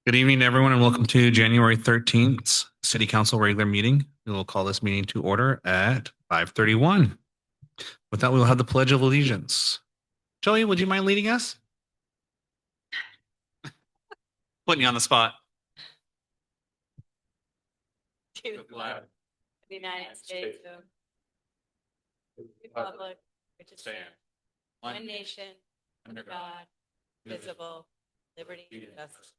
Good evening, everyone, and welcome to January 13th City Council regular meeting. We will call this meeting to order at 5:31. With that, we will have the Pledge of Allegiance. Joey, would you mind leading us? Putting you on the spot. To the flag of the United States of the Republic, which is one nation, under God, indivisible, liberty and justice.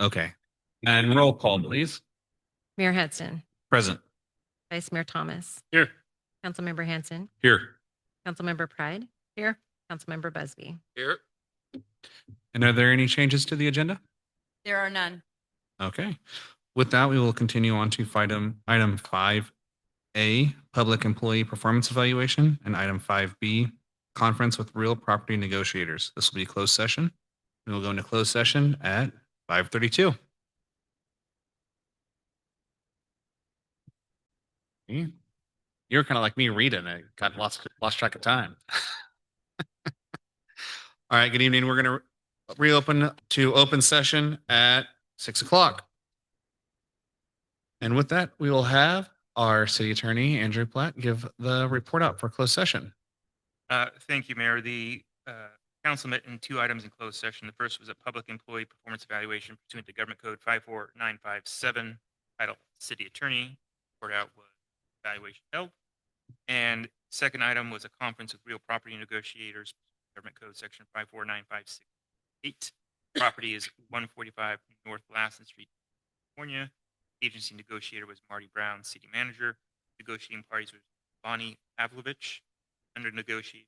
Okay. And roll call, please. Mayor Hudson, Present. Vice Mayor Thomas, Here. Councilmember Hanson, Here. Councilmember Pride, here, Councilmember Busby. Here. And are there any changes to the agenda? There are none. Okay. With that, we will continue on to item 5A, Public Employee Performance Evaluation, and item 5B, Conference with Real Property Negotiators. This will be a closed session. We will go into closed session at 5:32. You're kind of like me reading it. Got lost track of time. All right, good evening. We're going to reopen to open session at 6 o'clock. And with that, we will have our city attorney, Andrew Platt, give the report out for closed session. Thank you, Mayor. The council met in two items in closed session. The first was a public employee performance evaluation pursuant to Government Code 54957, titled City Attorney. Report out was evaluation held. And second item was a conference with real property negotiators, Government Code Section 54956. Property is 145 North Lassen Street, California. Agency negotiator was Marty Brown, city manager. Negotiating parties was Bonnie Pavlovich. Under negotiation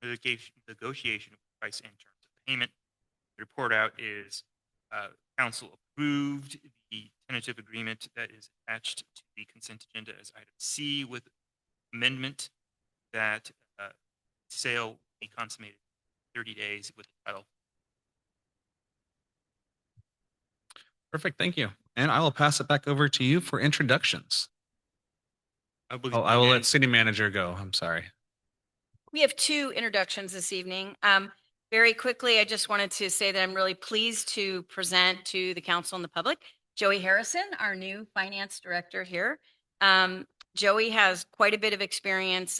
of price and terms of payment. The report out is council approved the tentative agreement that is attached to the consent agenda as item C with amendment that sale be consummated 30 days with the title. Perfect. Thank you. And I will pass it back over to you for introductions. I will let city manager go. I'm sorry. We have two introductions this evening. Very quickly, I just wanted to say that I'm really pleased to present to the council and the public Joey Harrison, our new finance director here. Joey has quite a bit of experience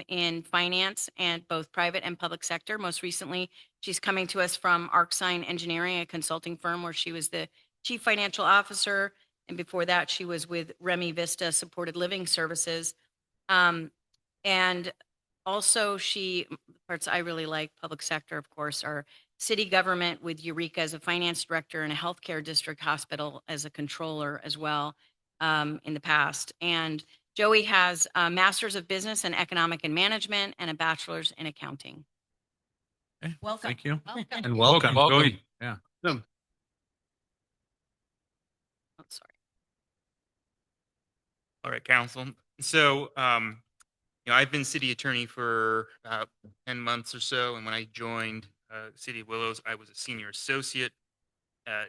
in finance and both private and public sector. Most recently, she's coming to us from ArcSign Engineering, a consulting firm where she was the chief financial officer. And before that, she was with Remy Vista Supported Living Services. And also, parts I really like, public sector, of course, are city government with Eureka as a finance director and a healthcare district hospital as a controller as well in the past. And Joey has a master's of business and economic and management and a bachelor's in accounting. Okay. Welcome. Thank you. Welcome. And welcome. Welcome. Yeah. Oh, sorry. All right, council. So, I've been city attorney for about 10 months or so. And when I joined City of Willows, I was a senior associate.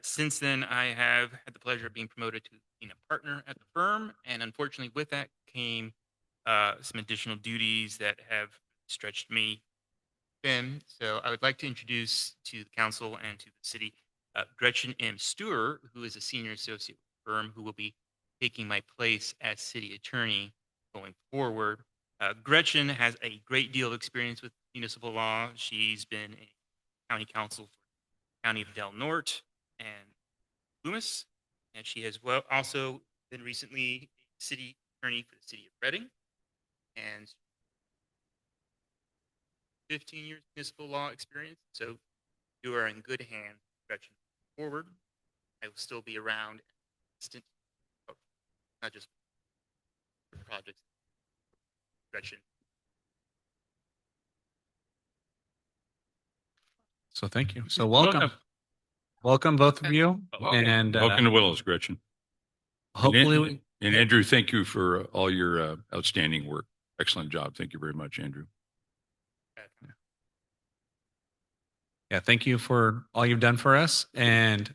Since then, I have had the pleasure of being promoted to being a partner at the firm. And unfortunately, with that came some additional duties that have stretched me thin. So I would like to introduce to the council and to the city Gretchen M. Stewart, who is a senior associate with the firm, who will be taking my place as city attorney going forward. Gretchen has a great deal of experience with municipal law. She's been a county counsel for the County of Del Norte and Loomis, and she has also been recently a city attorney for the city of Reading, and 15 years municipal law experience. So you are in good hands, Gretchen. Forward, I will still be around, not just for projects. Gretchen. So thank you. So welcome. Welcome, both of you. And welcome to Willows, Gretchen. Hopefully, and Andrew, thank you for all your outstanding work. Excellent job. Thank you very much, Andrew. yeah, thank you for all you've done for us. And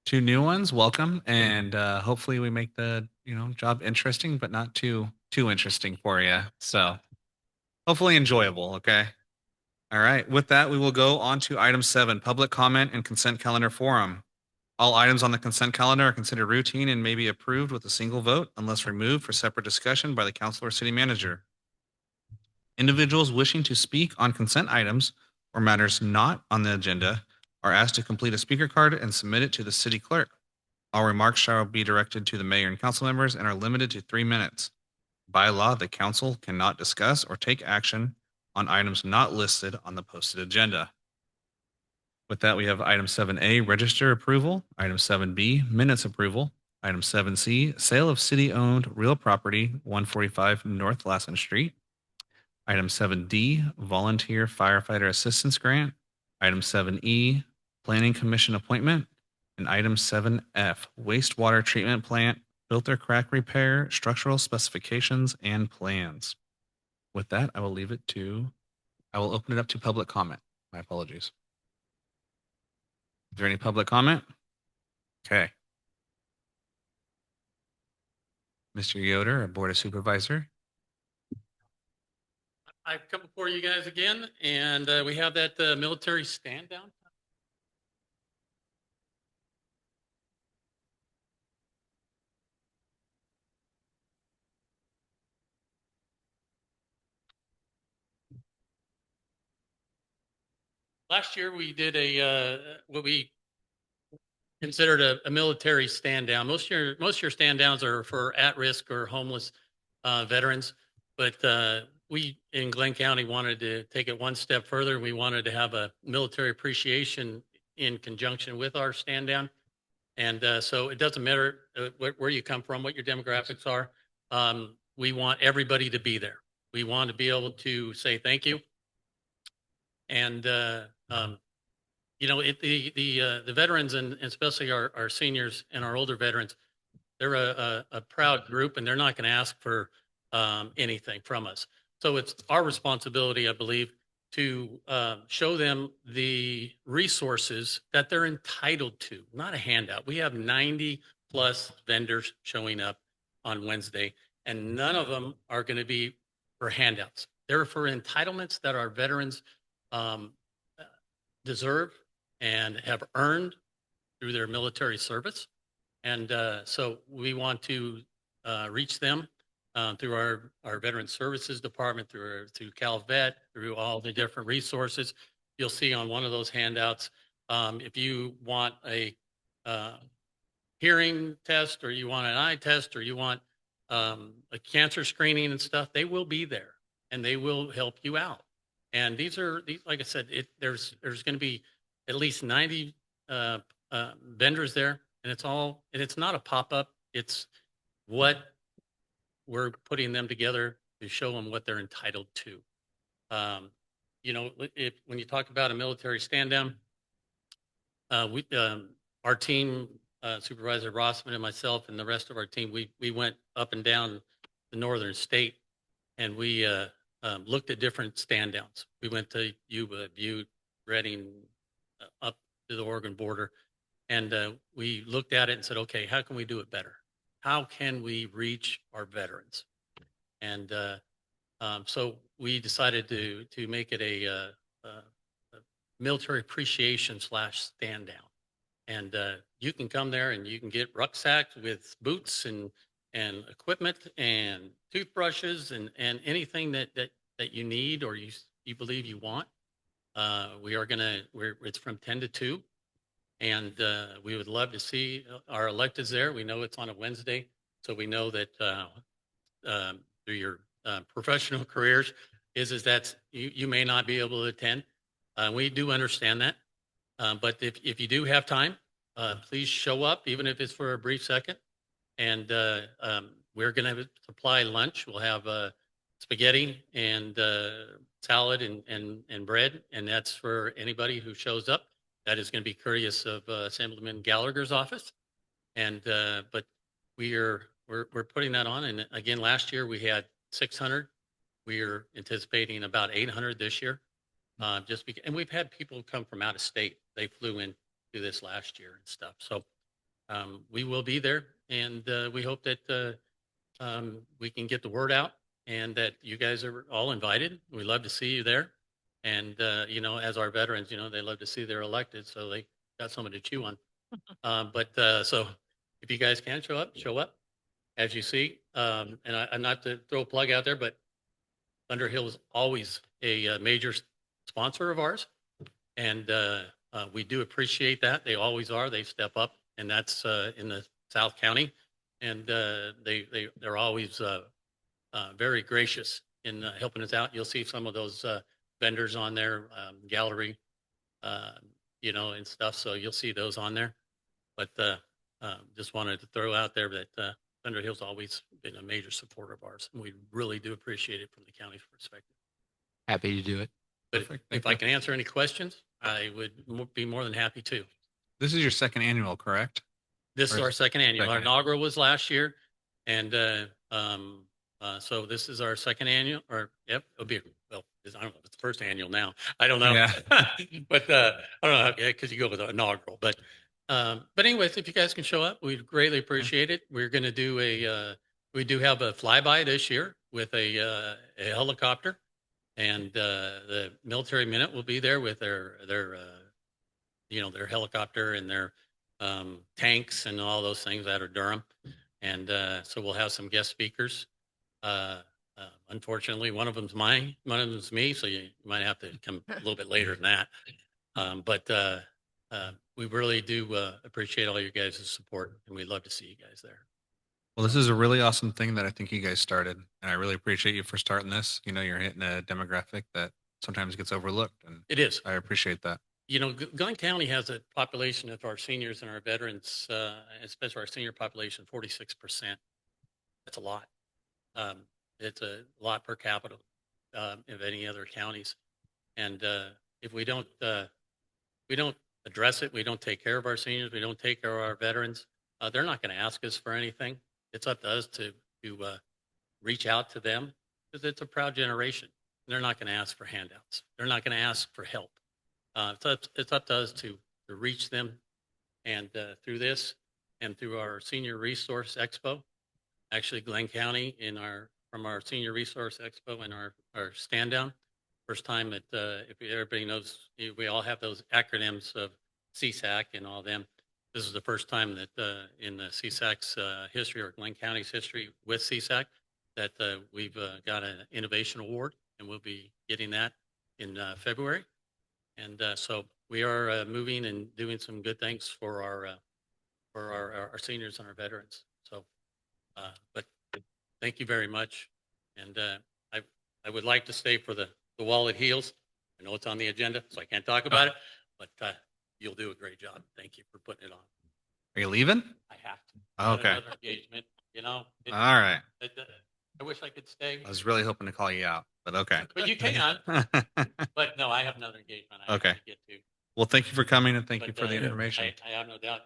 two new ones, welcome. And hopefully we make the job interesting, but not too interesting for you. So hopefully enjoyable. Okay. All right. With that, we will go on to item 7, public comment and consent calendar forum. All items on the consent calendar are considered routine and may be approved with a single vote unless removed for separate discussion by the council or city manager. Individuals wishing to speak on consent items or matters not on the agenda are asked to complete a speaker card and submit it to the city clerk. All remarks shall be directed to the mayor and council members and are limited to 3 minutes. By law, the council cannot discuss or take action on items not listed on the posted agenda. With that, we have item 7A, register approval, item 7B, minutes approval, item 7C, sale of city-owned real property, 145 North Lassen Street, item 7D, volunteer firefighter assistance grant, item 7E, planning commission appointment, and item 7F, wastewater treatment plant, filter crack repair, structural specifications, and plans. With that, I will open it up to public comment. My apologies. Is there any public comment? Okay. Mr. Yoder, our Board of Supervisor. I've come before you guys again, and we have that military stand down. Last year, we did what we considered a military stand down. Most of your stand downs are for at-risk or homeless veterans, but we in Glenn County wanted to take it one step further. We wanted to have a military appreciation in conjunction with our stand down. And so it doesn't matter where you come from, what your demographics are. We want everybody to be there. We want to be able to say thank you. And you know, the veterans and especially our seniors and our older veterans, they're a proud group, and they're not going to ask for anything from us. So it's our responsibility, I believe, to show them the resources that they're entitled to, not a handout. We have 90 plus vendors showing up on Wednesday, and none of them are going to be for handouts. They're for entitlements that our veterans deserve and have earned through their military service. And so we want to reach them through our Veteran Services Department, through CalVet, through all the different resources. You'll see on one of those handouts, if you want a hearing test, or you want an eye test, or you want a cancer screening and stuff, they will be there and they will help you out. And these, like I said, there's going to be at least 90 vendors there, and it's not a pop-up. It's what we're putting them together to show them what they're entitled to. You know, when you talk about a military stand down, our team, Supervisor Rossman and myself and the rest of our team, we went up and down the northern state, and we looked at different stand downs. We went to Yuba, Butte, Redding, up to the Oregon border, and we looked at it and said, okay, how can we do it better? How can we reach our veterans? And so we decided to make it a military appreciation / stand down. And you can come there and you can get rucksacks with boots and equipment and toothbrushes and anything that you need or you believe you want. It's from 10 to 2. And we would love to see our electeds there. We know it's on a Wednesday, so we know that through your professional careers is that you may not be able to attend. We do understand that. But if you do have time, please show up, even if it's for a brief second. And we're going to supply lunch. We'll have spaghetti and salad and bread, and that's for anybody who shows up. That is going to be courteous of Assemblyman Gallagher's office. And but we're putting that on. And again, last year we had 600. We are anticipating about 800 this year. And we've had people come from out of state. They flew in to this last year and stuff. So we will be there, and we hope that we can get the word out and that you guys are all invited. We love to see you there. And, as our veterans, they love to see they're elected, so they got someone to chew on. So if you guys can show up, as you see. And not to throw a plug out there, but Thunderhill is always a major sponsor of ours. And we do appreciate that. They always are. They step up, and that's in the South County. And they're always very gracious in helping us out. You'll see some of those vendors on their gallery, and stuff. So you'll see those on there. But just wanted to throw out there that Thunderhill's always been a major supporter of ours, and we really do appreciate it from the county's perspective. Happy to do it. But Perfect. if Thank I you. can answer any questions, I would be more than happy to. This is your second annual, correct? This is our second annual. Our Second. inaugural was last year, and so this is our second annual. Or yep, it'll be I don't know. It's the first annual now. I don't know. Yeah. But I don't know because you go with the inaugural. But anyways, if you guys can show up, we'd greatly appreciate it. We're going to do we do have a flyby this year with a helicopter, and the Military Minute will be there with their helicopter and their tanks and all those things out of Durham. And so we'll have some guest speakers. Unfortunately, one of them's mine, one of them's me, so you might have to come a little bit later than that. But we really do appreciate all you guys' support, and we'd love to see you guys there. Well, this is a really awesome thing that I think you guys started, and I really appreciate you for starting this. You're hitting a demographic that sometimes gets overlooked, and It is. I appreciate that. Glenn County has a population of our seniors and our veterans, especially our senior population, 46%. That's a lot. It's a lot per capita of any other counties. And if we don't address it, we don't take care of our seniors, we don't take care of our veterans, they're not going to ask us for anything. It's up to us to reach out to them, because it's a proud generation. They're not going to ask for handouts. They're not going to ask for help. It's up to us to reach them, and through this and through our Senior Resource Expo, actually Glenn County from our Senior Resource Expo and our stand down, first time that if everybody knows, we all have those acronyms of CSAC and all them. This is the first time that in the CSAC's history, or Glenn County's history with CSAC, that we've got an innovation award, and we'll be getting that in February. And so we are moving and doing some good things for our seniors and our veterans. So, but thank you very much. And I would like to stay for the Wall It Heals. I know it's on the agenda, so I can't talk about it, but you'll do a great job. Thank you for putting it on. Are you leaving? I have to. Got Okay. another engagement, All right. I wish I could stay, I was really hoping to call you out, but okay. but you can. But no, I have another engagement I have Okay. to get to. Well, thank you for coming, and thank you But, for the information. I have no doubt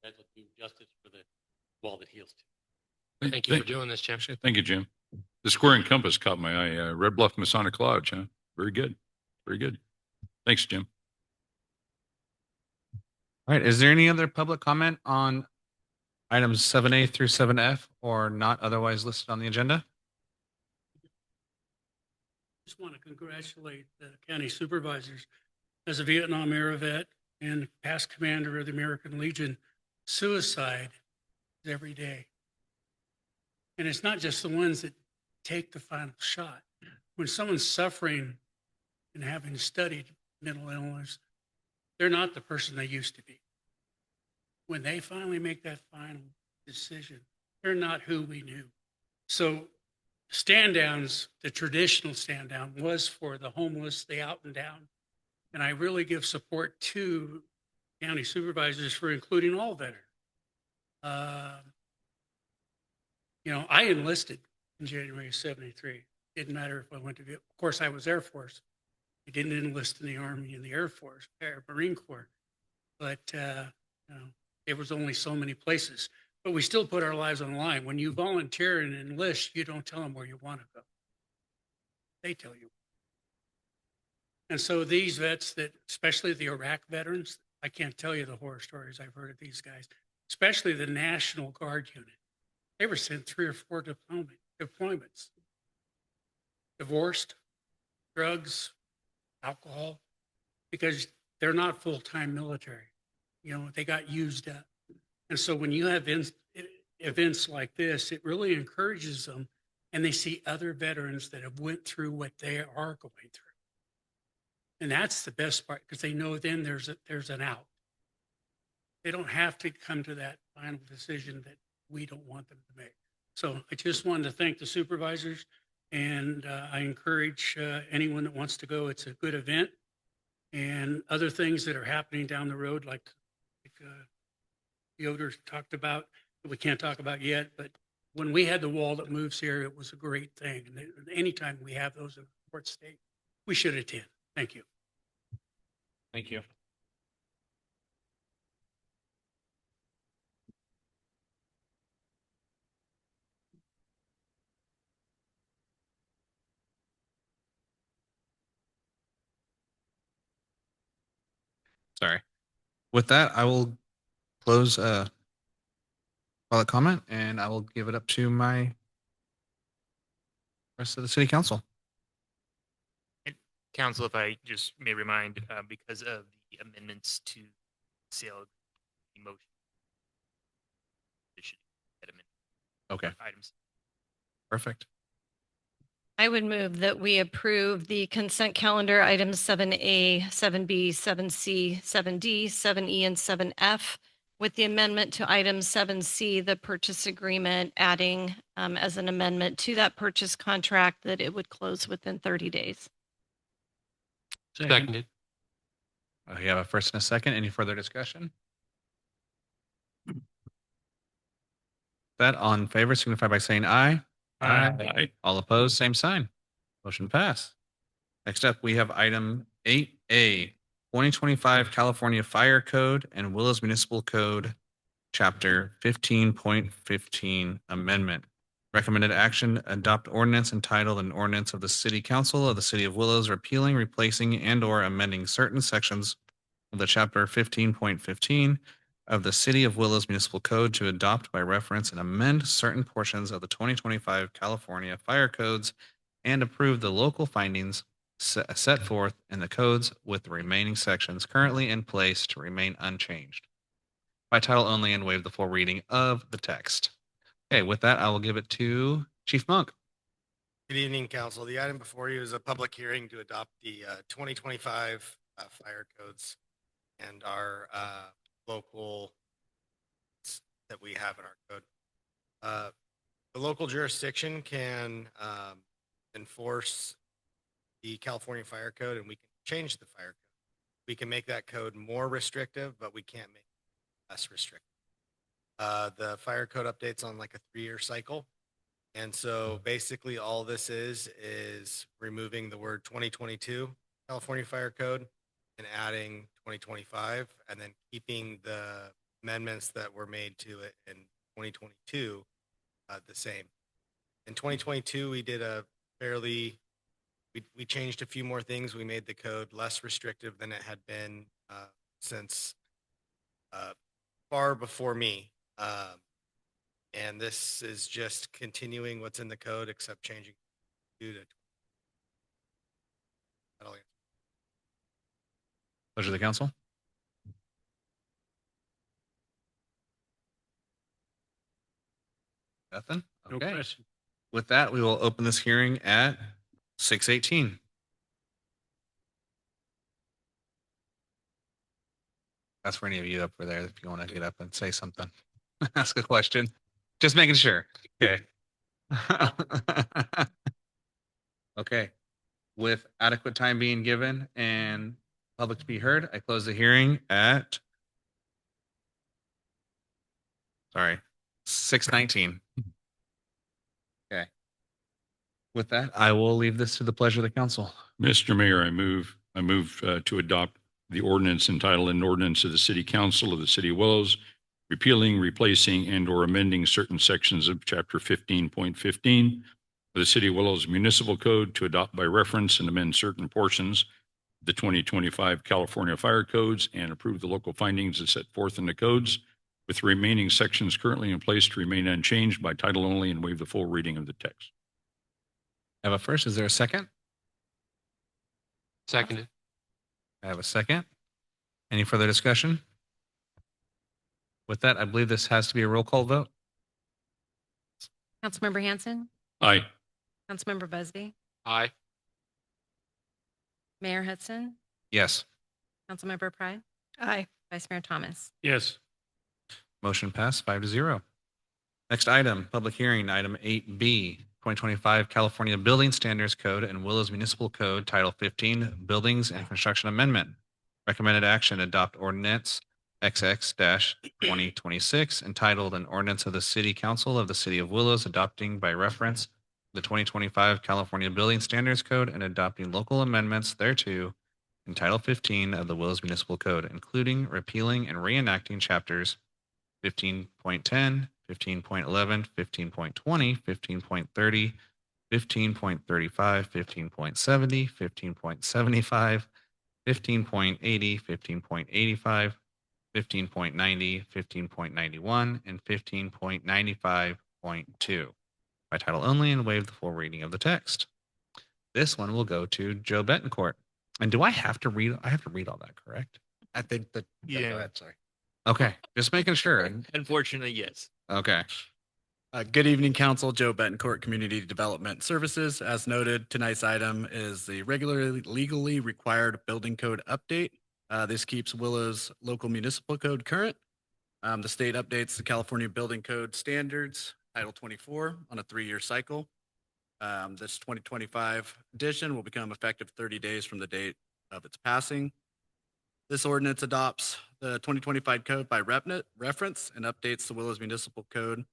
that will do justice for the Wall That Heals. Thank you for doing this, Jim. Thank you, Jim. The square and compass caught my eye. Red Bluff Masonic Lodge, huh? Very good. Very good. Thanks, Jim. All right. Is there any other public comment on items 7A through 7F, or not otherwise listed on the agenda? Just want to congratulate the county supervisors. As a Vietnam era vet and past commander of the American Legion, suicide is every day. And it's not just the ones that take the final shot. When someone's suffering and having studied mental illness, they're not the person they used to be. When they finally make that final decision, they're not who we knew. So stand downs, the traditional stand down was for the homeless, the out and down. And I really give support to county supervisors for including all veterans. I enlisted in January of 73. Didn't matter if I went to, of course, I was Air Force. I didn't enlist in the Army and the Air Force, Marine Corps. But, there was only so many places. But we still put our lives on the line. When you volunteer and enlist, you don't tell them where you want to go. They tell you. And so these vets that, especially the Iraq veterans, I can't tell you the horror stories I've heard of these guys, especially the National Guard unit. They were sent 3 or 4 deployments. divorced, drugs, alcohol, because they're not full-time military. You know, they got used up. And so when you have events like this, it really encourages them, and they see other veterans that have went through what they are going through. And that's the best part, because they know then there's an out. They don't have to come to that final decision that we don't want them to make. So I just wanted to thank the supervisors, and I encourage anyone that wants to go. It's a good event, and other things that are happening down the road, like Yoder talked about, that we can't talk about yet. But when we had the wall that moves here, it was a great thing. And anytime we have those in Port State, we should attend. Thank you. Thank you. Sorry. With that, I will close public comment, and I will give it up to my rest of the city council. Council, if I just may remind, because of the amendments to sale motion. It should get amended Okay, items. perfect. I would move that we approve the consent calendar items 7A, 7B, 7C, 7D, 7E, and 7F with the amendment to item 7C, the purchase agreement, adding as an amendment to that purchase contract that it would close within 30 days. Seconded. You have a first and a second. Any further discussion? That on favor signify by saying aye. Aye. All opposed, same sign. Motion passed. Next up, we have item 8A, 2025 California Fire Code and Willows Municipal Code, Chapter 15.15 Amendment. Recommended action, adopt ordinance entitled an ordinance of the City Council of the City of Willows repealing, replacing, and/or amending certain sections of the Chapter 15.15 of the City of Willows Municipal Code to adopt by reference and amend certain portions of the 2025 California Fire Codes and approve the local findings set forth in the codes with the remaining sections currently in place to remain unchanged by title only and waive the full reading of the text. Okay, with that, I will give it to Chief Monk. Good evening, council. The item before you is a public hearing to adopt the 2025 fire codes and our local that we have in our code. The local jurisdiction can enforce the California Fire Code, and we can change the fire code. We can make that code more restrictive, but we can't make it less restrictive. The fire code updates on like a 3-year cycle. And so basically all this is removing the word 2022 California Fire Code and adding 2025, and then keeping the amendments that were made to it in 2022 the same. In 2022, we did we changed a few more things. We made the code less restrictive than it had been since far before me. And this is just continuing what's in the code, except changing to Pleasure of the council. Nothing? No Okay. question. With that, we will open this hearing at 6:18. That's for any of you up there if you want to get up and say something, ask a question. Just making sure. Okay. Okay. With adequate time being given and public to be heard, I close the hearing at 6:19. Okay. With that, I will leave this to the pleasure of the council. Mr. Mayor, I move to adopt the ordinance entitled an ordinance of the City Council of the City of Willows, repealing, replacing, and/or amending certain sections of Chapter 15.15 of the City of Willows Municipal Code to adopt by reference and amend certain portions of the 2025 California Fire Codes and approve the local findings as set forth in the codes, with the remaining sections currently in place to remain unchanged by title only and waive the full reading of the text. I have a first. Is there a second? Seconded. I have a second. Any further discussion? With that, I believe this has to be a roll call vote. Councilmember Hanson, Aye. Councilmember Busby, Aye. Mayor Hudson, Yes. Councilmember Pride, Aye. Vice Mayor Thomas. Yes. Motion passed 5-0. Next item, public hearing, item 8B, 2025 California Building Standards Code and Willows Municipal Code, Title 15, Buildings and Construction Amendment. Recommended action, adopt ordinance XX-2026 entitled an ordinance of the City Council of the City of Willows adopting by reference the 2025 California Building Standards Code and adopting local amendments thereto in Title 15 of the Willows Municipal Code, including repealing and reenacting chapters 15.10, 15.11, 15.20, 15.30, 15.35, 15.70, 15.75, 15.80, 15.85, 15.90, 15.91, and 15.95.2 by title only and waive the full reading of the text. This one will go to Joe Betancourt. And do I have to read? I have to read all that, correct? I think that, yeah, go Yeah. ahead, sorry. Okay, just making sure. Unfortunately, yes. Okay. Good evening, Council. Joe Betancourt, Community Development Services. As noted, tonight's item is the regularly legally required building code update. This keeps Willow's local municipal code current. The state updates the California Building Code Standards, Title 24, on a 3-year cycle. This 2025 edition will become effective 30 days from the date of its passing. This ordinance adopts the 2025 code by reference and updates the Willows Municipal Code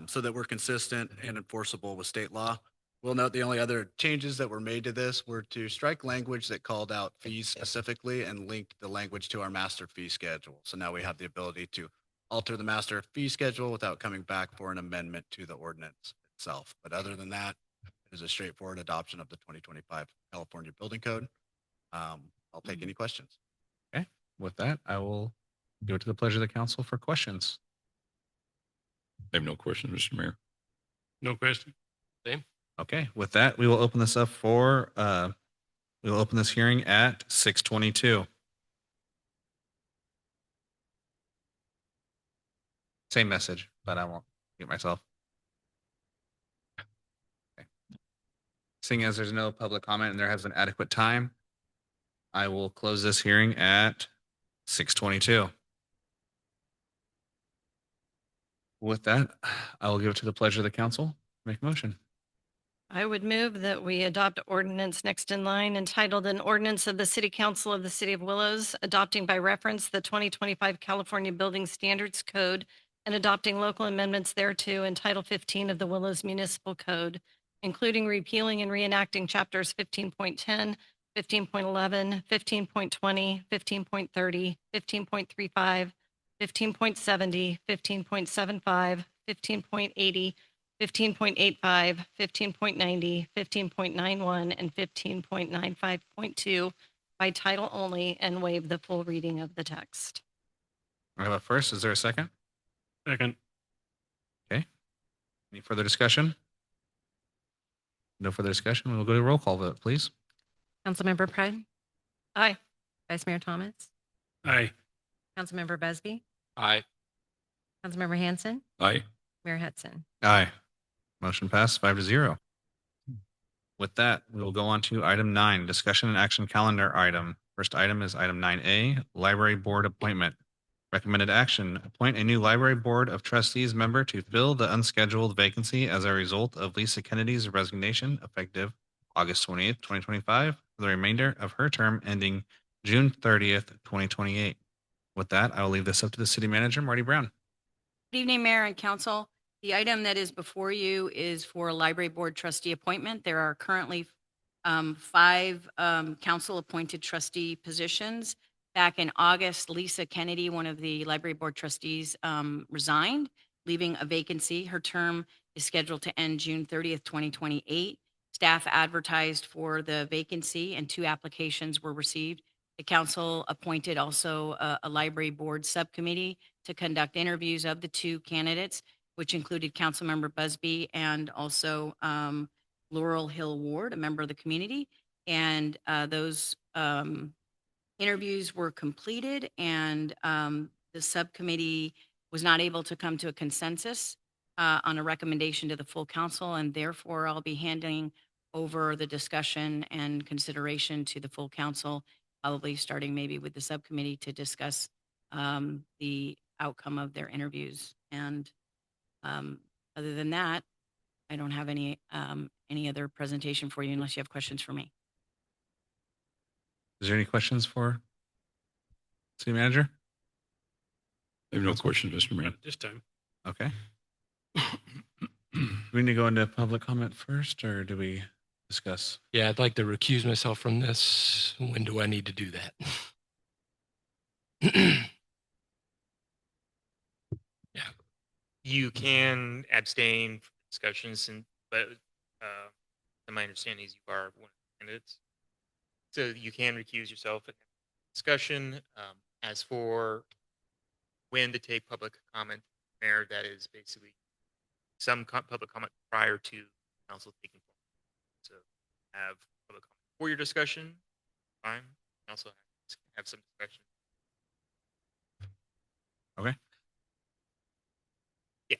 so that we're consistent and enforceable with state law. We'll note the only other changes that were made to this were to strike language that called out fees specifically and link the language to our master fee schedule. So now we have the ability to alter the master fee schedule without coming back for an amendment to the ordinance itself. But other than that, it is a straightforward adoption of the 2025 California Building Code. I'll take any questions. Okay. With that, I will go to the pleasure of the council for questions. I have no questions, Mr. Mayor. No question. Okay. With that, we will open this up for, we will open this hearing at 6:22. Same message, but I won't get myself. Okay. Seeing as there's no public comment and there has been adequate time, I will close this hearing at 6:22. With that, I will give it to the pleasure of the council. Make a motion. I would move that we adopt ordinance next in line entitled an ordinance of the City Council of the City of Willows adopting by reference the 2025 California Building Standards Code and adopting local amendments thereto in Title 15 of the Willows Municipal Code, including repealing and reenacting chapters 15.10, 15.11, 15.20, 15.30, 15.35, 15.70, 15.75, 15.80, 15.85, 15.90, 15.91, and 15.95.2 by title only and waive the full reading of the text. I have a first. Is there a second? Second. Okay. Any further discussion? No further discussion. We will go to roll call vote, please. Councilmember Pride, Aye. Vice Mayor Thomas, Aye. Councilmember Busby, Aye. Councilmember Hanson, Aye. Mayor Hudson. Aye. Motion passed 5-0. With that, we will go on to item 9, discussion and action calendar item. First item is item 9A, library board appointment. Recommended action, appoint a new library board of trustees member to fill the unscheduled vacancy as a result of Lisa Kennedy's resignation effective August 28th, 2025, for the remainder of her term ending June 30th, 2028. With that, I will leave this up to the city manager, Marty Brown. Good evening, Mayor and Council. The item that is before you is for a library board trustee appointment. There are currently 5 council-appointed trustee positions. Back in August, Lisa Kennedy, one of the library board trustees, resigned, leaving a vacancy. Her term is scheduled to end June 30th, 2028. Staff advertised for the vacancy and 2 applications were received. The council appointed also a library board subcommittee to conduct interviews of the 2 candidates, which included Councilmember Busby and also Laurel Hill Ward, a member of the community. And those interviews were completed, and the subcommittee was not able to come to a consensus on a recommendation to the full council, and therefore I'll be handing over the discussion and consideration to the full council, probably starting maybe with the subcommittee to discuss the outcome of their interviews. And other than that, I don't have any other presentation for you unless you have questions for me. Is there any questions for city manager? I have no questions, Mr. Mayor. This time. Okay. Do we need to go into public comment first, or do we discuss? Yeah, I'd like to recuse myself from this. When do I need to do that? You can abstain from discussions, but my understanding is you are one of the candidates. So you can recuse yourself at discussion. As for when to take public comment, Mayor, that is basically some public comment prior to council taking part. So have public comment for your discussion, fine. Also have some discussion. Okay. Yeah.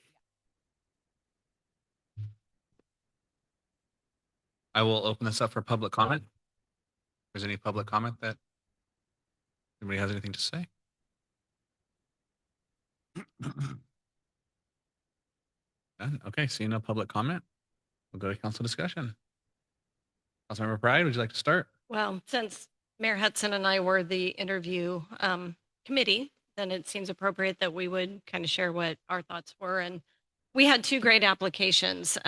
I will open this up for public comment. If there's any public comment that anybody has anything to say? None? Okay, seeing no public comment, we'll go to council discussion. Councilmember Pride, would you like to start? Well, since Mayor Hudson and I were the interview committee, then it seems appropriate that we would kind of share what our thoughts were. And we had two great applications.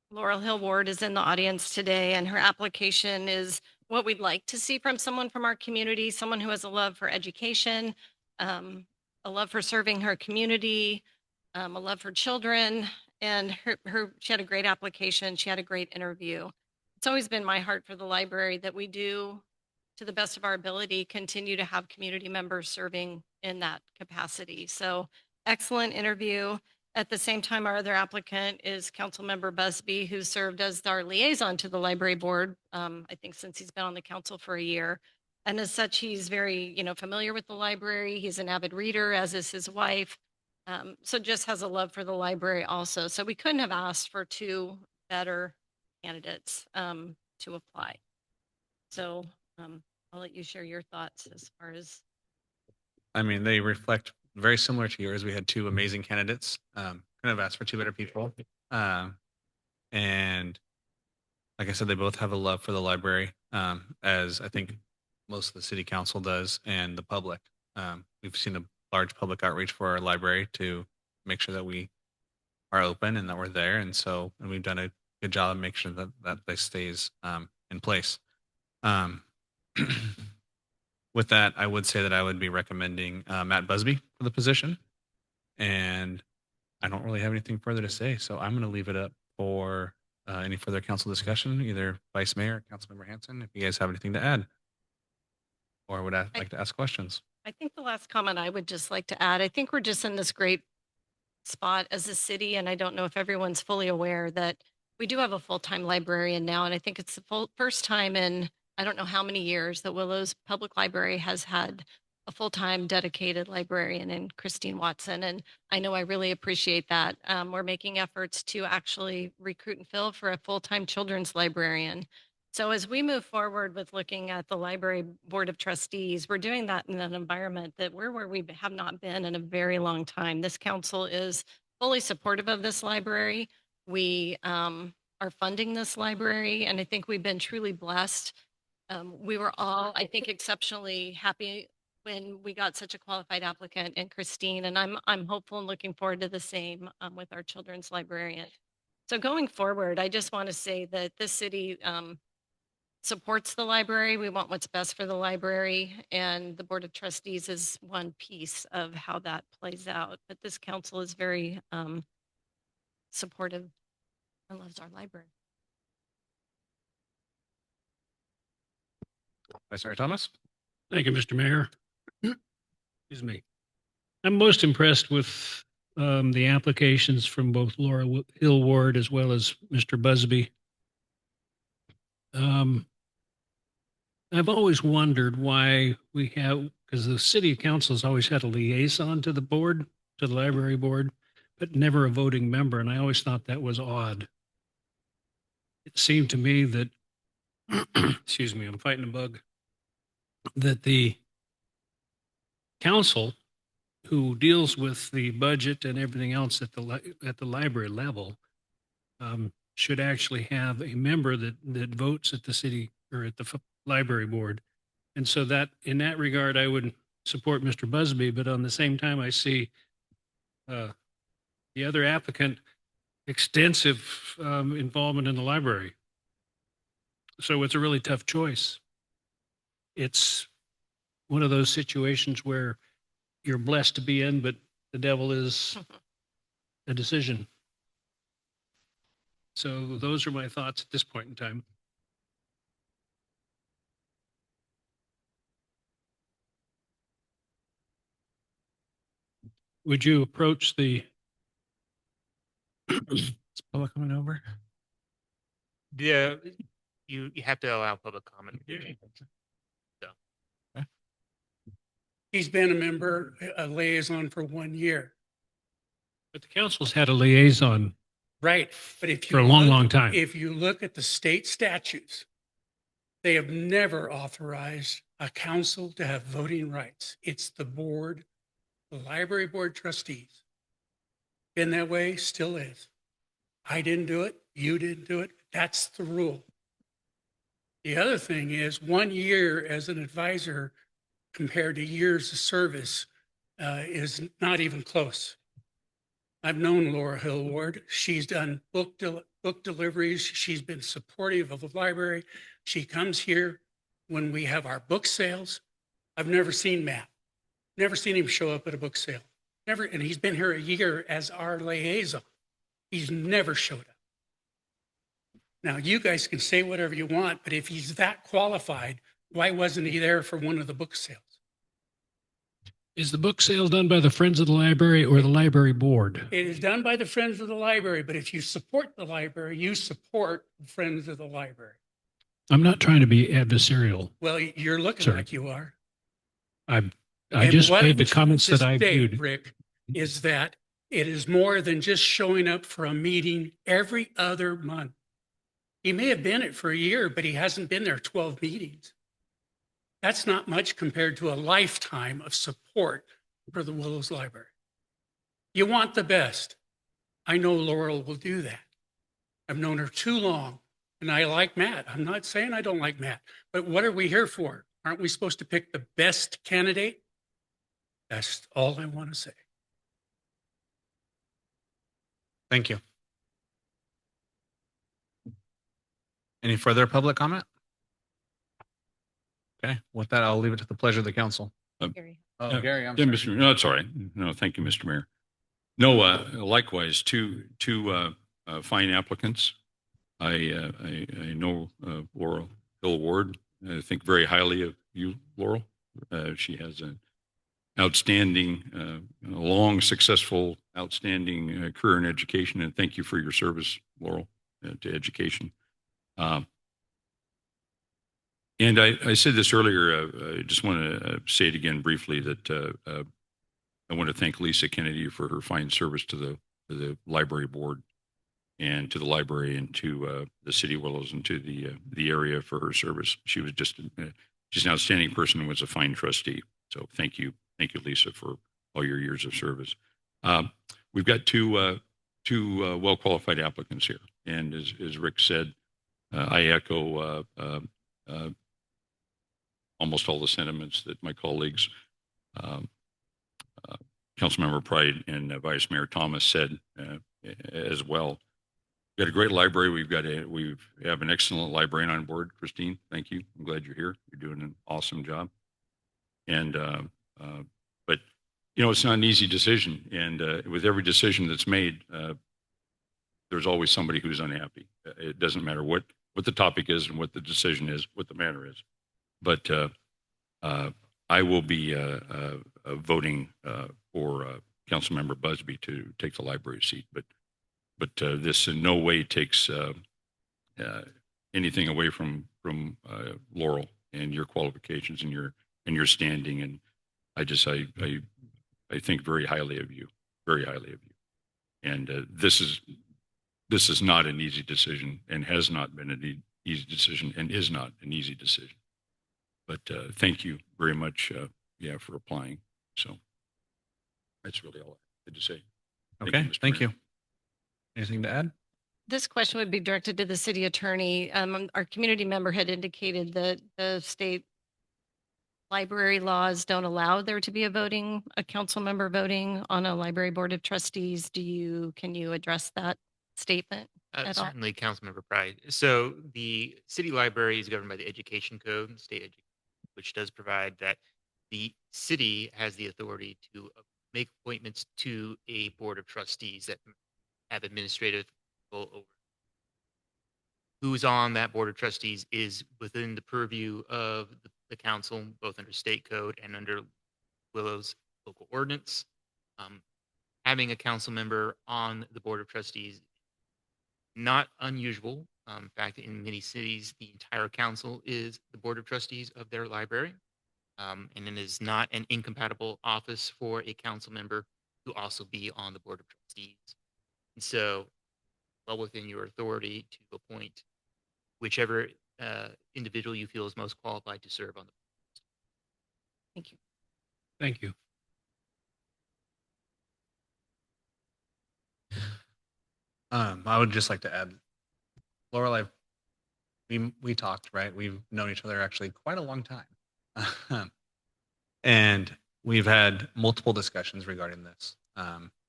Laurel Hill Ward is in the audience today, and her application is what we'd like to see from someone from our community, someone who has a love for education, a love for serving her community, a love for children, and she had a great application. She had a great interview. It's always been my heart for the library that we do, to the best of our ability, continue to have community members serving in that capacity. So excellent interview. At the same time, our other applicant is Councilmember Busby, who served as our liaison to the library board, I think since he's been on the council for a year. And as such, he's very, familiar with the library. He's an avid reader, as is his wife. So just has a love for the library also. So we couldn't have asked for two better candidates to apply. So I'll let you share your thoughts as far as. I mean, they reflect very similar to yours. We had two amazing candidates. Couldn't have asked for two better people. And like I said, they both have a love for the library, as I think most of the city council does, and the public. We've seen a large public outreach for our library to make sure that we are open and that we're there. And we've done a good job of making sure that they stays in place. With that, I would say that I would be recommending Matt Busby for the position. And I don't really have anything further to say. So I'm going to leave it up for any further council discussion, either Vice Mayor or Councilmember Hanson, if you guys have anything to add. Or would I like to ask questions? I think the last comment I would just like to add, I think we're just in this great spot as a city, and I don't know if everyone's fully aware that we do have a full-time librarian now, and I think it's the first time in I don't know how many years that Willows Public Library has had a full-time dedicated librarian in Christine Watson, and I know I really appreciate that. We're making efforts to actually recruit and fill for a full-time children's librarian. So as we move forward with looking at the library board of trustees, we're doing that in an environment that we're where we have not been in a very long time. This council is fully supportive of this library. We are funding this library, and I think we've been truly blessed. We were all, I think, exceptionally happy when we got such a qualified applicant in Christine, and I'm hopeful and looking forward to the same with our children's librarian. So going forward, I just want to say that this city supports the library. We want what's best for the library, and the Board of Trustees is one piece of how that plays out. But this council is very supportive and loves our library. Vice Mayor Thomas? Thank you, Mr. Mayor. Excuse me. I'm most impressed with the applications from both Laura Hill Ward as well as Mr. Busby. I've always wondered why we have, because the city council has always had a liaison to the board, to the library board, but never a voting member. And I always thought that was odd. It seemed to me that, excuse me, I'm fighting a bug, that the council who deals with the budget and everything else at the library level should actually have a member that votes at the city or at the library board. And so that, in that regard, I would support Mr. Busby, but on the same time, I see the other applicant extensive involvement in the library. So it's a really tough choice. It's one of those situations where you're blessed to be in, but the devil is a decision. So those are my thoughts at this point in time. Would you approach the is public coming over? Yeah, you have to allow public comment. He's been a member, a liaison for 1 year. But the council's had a liaison. Right, but if you. For a long, long time. If you look at the state statutes, they have never authorized a council to have voting rights. It's the board, the library board trustees. Been that way, still is. I didn't do it, you didn't do it. That's the rule. The other thing is 1 year as an advisor compared to years of service is not even close. I've known Laura Hill Ward. She's done book deliveries. She's been supportive of the library. She comes here when we have our book sales. I've never seen Matt. Never seen him show up at a book sale. Never, and he's been here a year as our liaison. He's never showed up. Now, you guys can say whatever you want, but if he's that qualified, why wasn't he there for one of the book sales? Is the book sale done by the Friends of the Library or the library board? It is done by the Friends of the Library, but if you support the library, you support the Friends of the Library. I'm not trying to be adversarial. Well, you're looking like you are. I just made the comments that I viewed. Rick, is that it is more than just showing up for a meeting every other month. He may have been it for a year, but he hasn't been there 12 meetings. That's not much compared to a lifetime of support for the Willows Library. You want the best. I know Laurel will do that. I've known her too long, and I like Matt. I'm not saying I don't like Matt, but what are we here for? Aren't we supposed to pick the best candidate? That's all I want to say. Thank you. Any further public comment? Okay, with that, I'll leave it to the pleasure of the council. Gary. Oh, Gary, I'm Yeah, sorry. Mr. No, it's all right. No, thank you, Mr. Mayor. No, likewise, two fine applicants. I know Laurel Hill Ward. I think very highly of you, Laurel. She has an outstanding, long, successful, outstanding career in education, and thank you for your service, Laurel, to education. And I said this earlier, I just want to say it again briefly that I want to thank Lisa Kennedy for her fine service to the library board and to the library and to the city of Willows and to the area for her service. She was just she's an outstanding person and was a fine trustee. So thank you, Lisa, for all your years of service. We've got two well-qualified applicants here, and as Rick said, I echo almost all the sentiments that my colleagues, Councilmember Pride and Vice Mayor Thomas said as well. We've got a great library. We have an excellent librarian on board, Christine. Thank you. I'm glad you're here. You're doing an awesome job. And but you know, it's not an easy decision. And with every decision that's made, there's always somebody who's unhappy. It doesn't matter what the topic is and what the decision is, what the matter is. But I will be voting for Councilmember Busby to take the library seat, but this in no way takes anything away from Laurel and your qualifications and your standing. And I think very highly of you, very highly of you. And this is not an easy decision, and has not been an easy decision, and is not an easy decision. But thank you very much, for applying. So that's really all I had to say. Okay, Mr. thank Mayor. you. Anything to add? This question would be directed to the city attorney. Our community member had indicated that the state library laws don't allow there to be a council member voting on a library board of trustees. Can you address that statement? At all? Certainly, Councilmember Pride. So the city library is governed by the Education Code, which does provide that the city has the authority to make appointments to a board of trustees that have administrative control over. Who's on that board of trustees is within the purview of the council, both under state code and under Willow's local ordinance. Having a council member on the board of trustees, not unusual. In fact, in many cities, the entire council is the board of trustees of their library. And it is not an incompatible office for a council member to also be on the board of trustees. And so, well within your authority to appoint whichever individual you feel is most qualified to serve on the. Thank you. Thank you. I would just like to add, Laurel, we talked, right? We've known each other actually quite a long time. And we've had multiple discussions regarding this.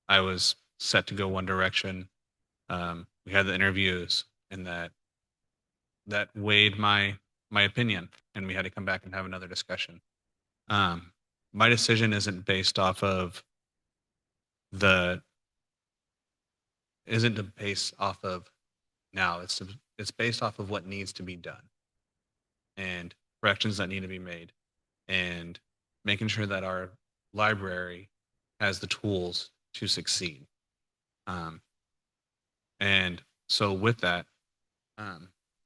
I was set to go one direction. We had the interviews, and that weighed my opinion, and we had to come back and have another discussion. My decision isn't based off of now. It's based off of what needs to be done and corrections that need to be made, and making sure that our library has the tools to succeed. And so with that,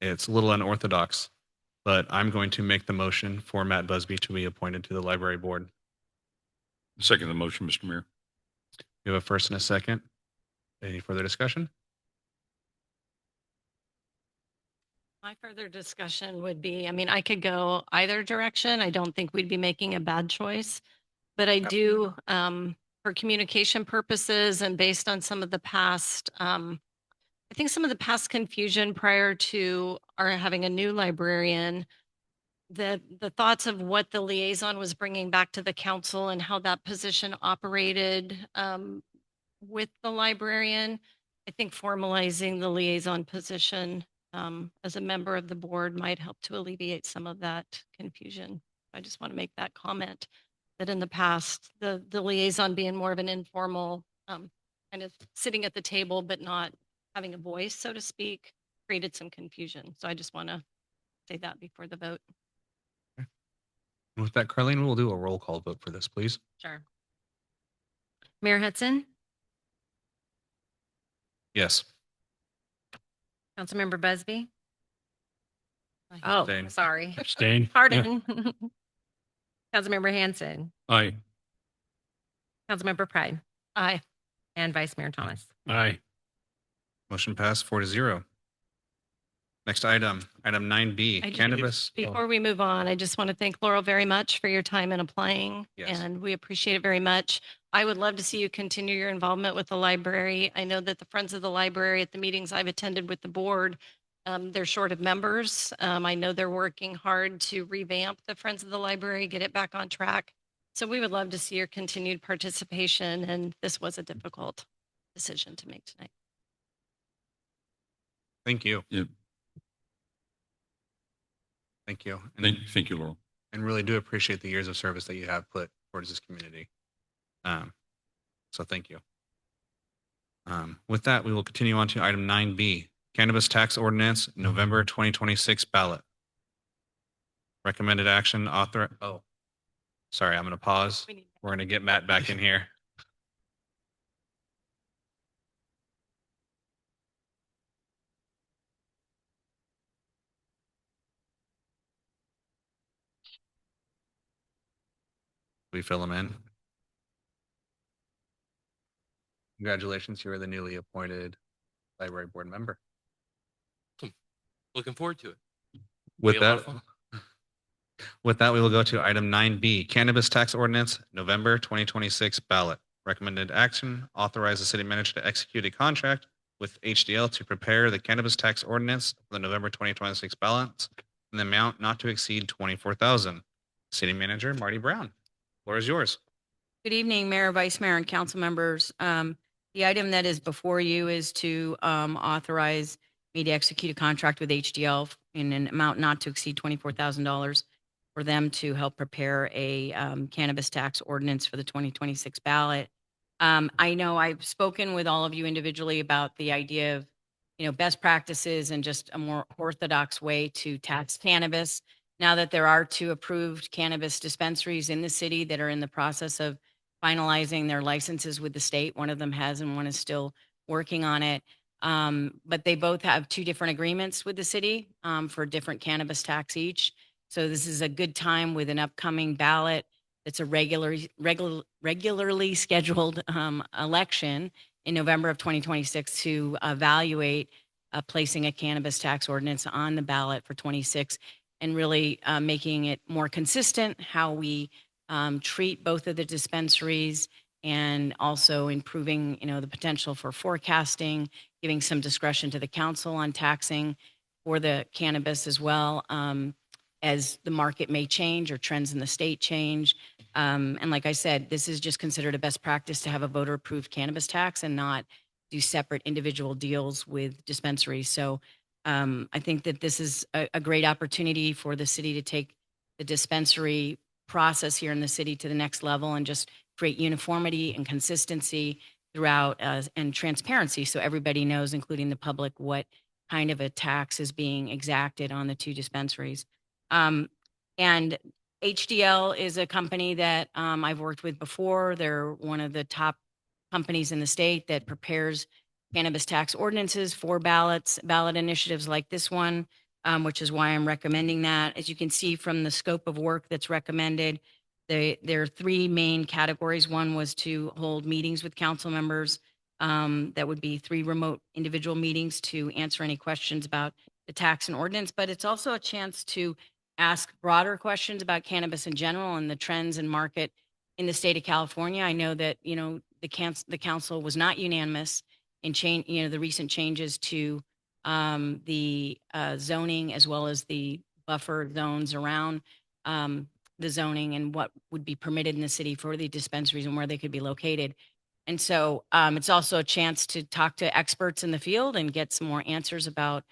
it's a little unorthodox, but I'm going to make the motion for Matt Busby to be appointed to the library board. Second the motion, Mr. Mayor. You have a first and a second. Any further discussion? My further discussion would be, I could go either direction. I don't think we'd be making a bad choice, but I do, for communication purposes and based on some of the past, I think some of the past confusion prior to our having a new librarian, the thoughts of what the liaison was bringing back to the council and how that position operated with the librarian. I think formalizing the liaison position as a member of the board might help to alleviate some of that confusion. I just want to make that comment that in the past, the liaison being more of an informal kind of sitting at the table, but not having a voice, so to speak, created some confusion. So I just want to say that before the vote. With that, Carlene, we'll do a roll call vote for this, please. Sure. Mayor Hudson, Yes. Councilmember Busby. Oh, Abstain. sorry. Abstain. Pardon. Councilmember Hanson, Aye. Councilmember Pride, Aye. and Vice Mayor Thomas. Aye. Motion passed 4-0. Next item 9B, I do- cannabis. Before we move on, I just want to thank Laurel very much for your time in applying. Yes. And we appreciate it very much. I would love to see you continue your involvement with the library. I know that the Friends of the Library at the meetings I've attended with the board, they're short of members. I know they're working hard to revamp the Friends of the Library, get it back on track. So we would love to see your continued participation, and this was a difficult decision to make tonight. Thank you. Yeah. Thank you. Thank you, Laurel. And really do appreciate the years of service that you have put towards this community. So thank you. With that, we will continue on to item 9B, Cannabis Tax Ordinance, November 2026 ballot. Recommended action sorry, I'm going to pause. We're going to get Matt back in here. we fill them in? Congratulations, you are the newly appointed library board member. Looking forward to it. With Be a lot that, of fun. with that, we will go to item 9B, Cannabis Tax Ordinance, November 2026 ballot. Recommended action, authorize the city manager to execute a contract with HDL to prepare the cannabis tax ordinance for the November 2026 ballots in the amount not to exceed 24,000. City Manager Marty Brown, floor is yours. Good evening, Mayor, Vice Mayor, and council members. The item that is before you is to authorize me to execute a contract with HDL in an amount not to exceed $24,000 for them to help prepare a cannabis tax ordinance for the 2026 ballot. I know I've spoken with all of you individually about the idea of, best practices and just a more orthodox way to tax cannabis. Now that there are 2 approved cannabis dispensaries in the city that are in the process of finalizing their licenses with the state. One of them has, and one is still working on it. But they both have 2 different agreements with the city for different cannabis tax each. So this is a good time with an upcoming ballot. It's a regularly scheduled election in November of 2026 to evaluate placing a cannabis tax ordinance on the ballot for 26 and really making it more consistent how we treat both of the dispensaries and also improving, the potential for forecasting, giving some discretion to the council on taxing for the cannabis as well, as the market may change or trends in the state change. And like I said, this is just considered a best practice to have a voter-approved cannabis tax and not do separate individual deals with dispensaries. So I think that this is a great opportunity for the city to take the dispensary process here in the city to the next level and just create uniformity and consistency throughout and transparency so everybody knows, including the public, what kind of a tax is being exacted on the 2 dispensaries. And HDL is a company that I've worked with before. They're one of the top companies in the state that prepares cannabis tax ordinances for ballot initiatives like this one, which is why I'm recommending that. As you can see from the scope of work that's recommended, there are 3 main categories. One was to hold meetings with council members. That would be 3 remote individual meetings to answer any questions about the tax and ordinance, but it's also a chance to ask broader questions about cannabis in general and the trends and market in the state of California. I know that, the council was not unanimous in the recent changes to the zoning as well as the buffer zones around the zoning and what would be permitted in the city for the dispensaries and where they could be located. And so it's also a chance to talk to experts in the field and get some more answers about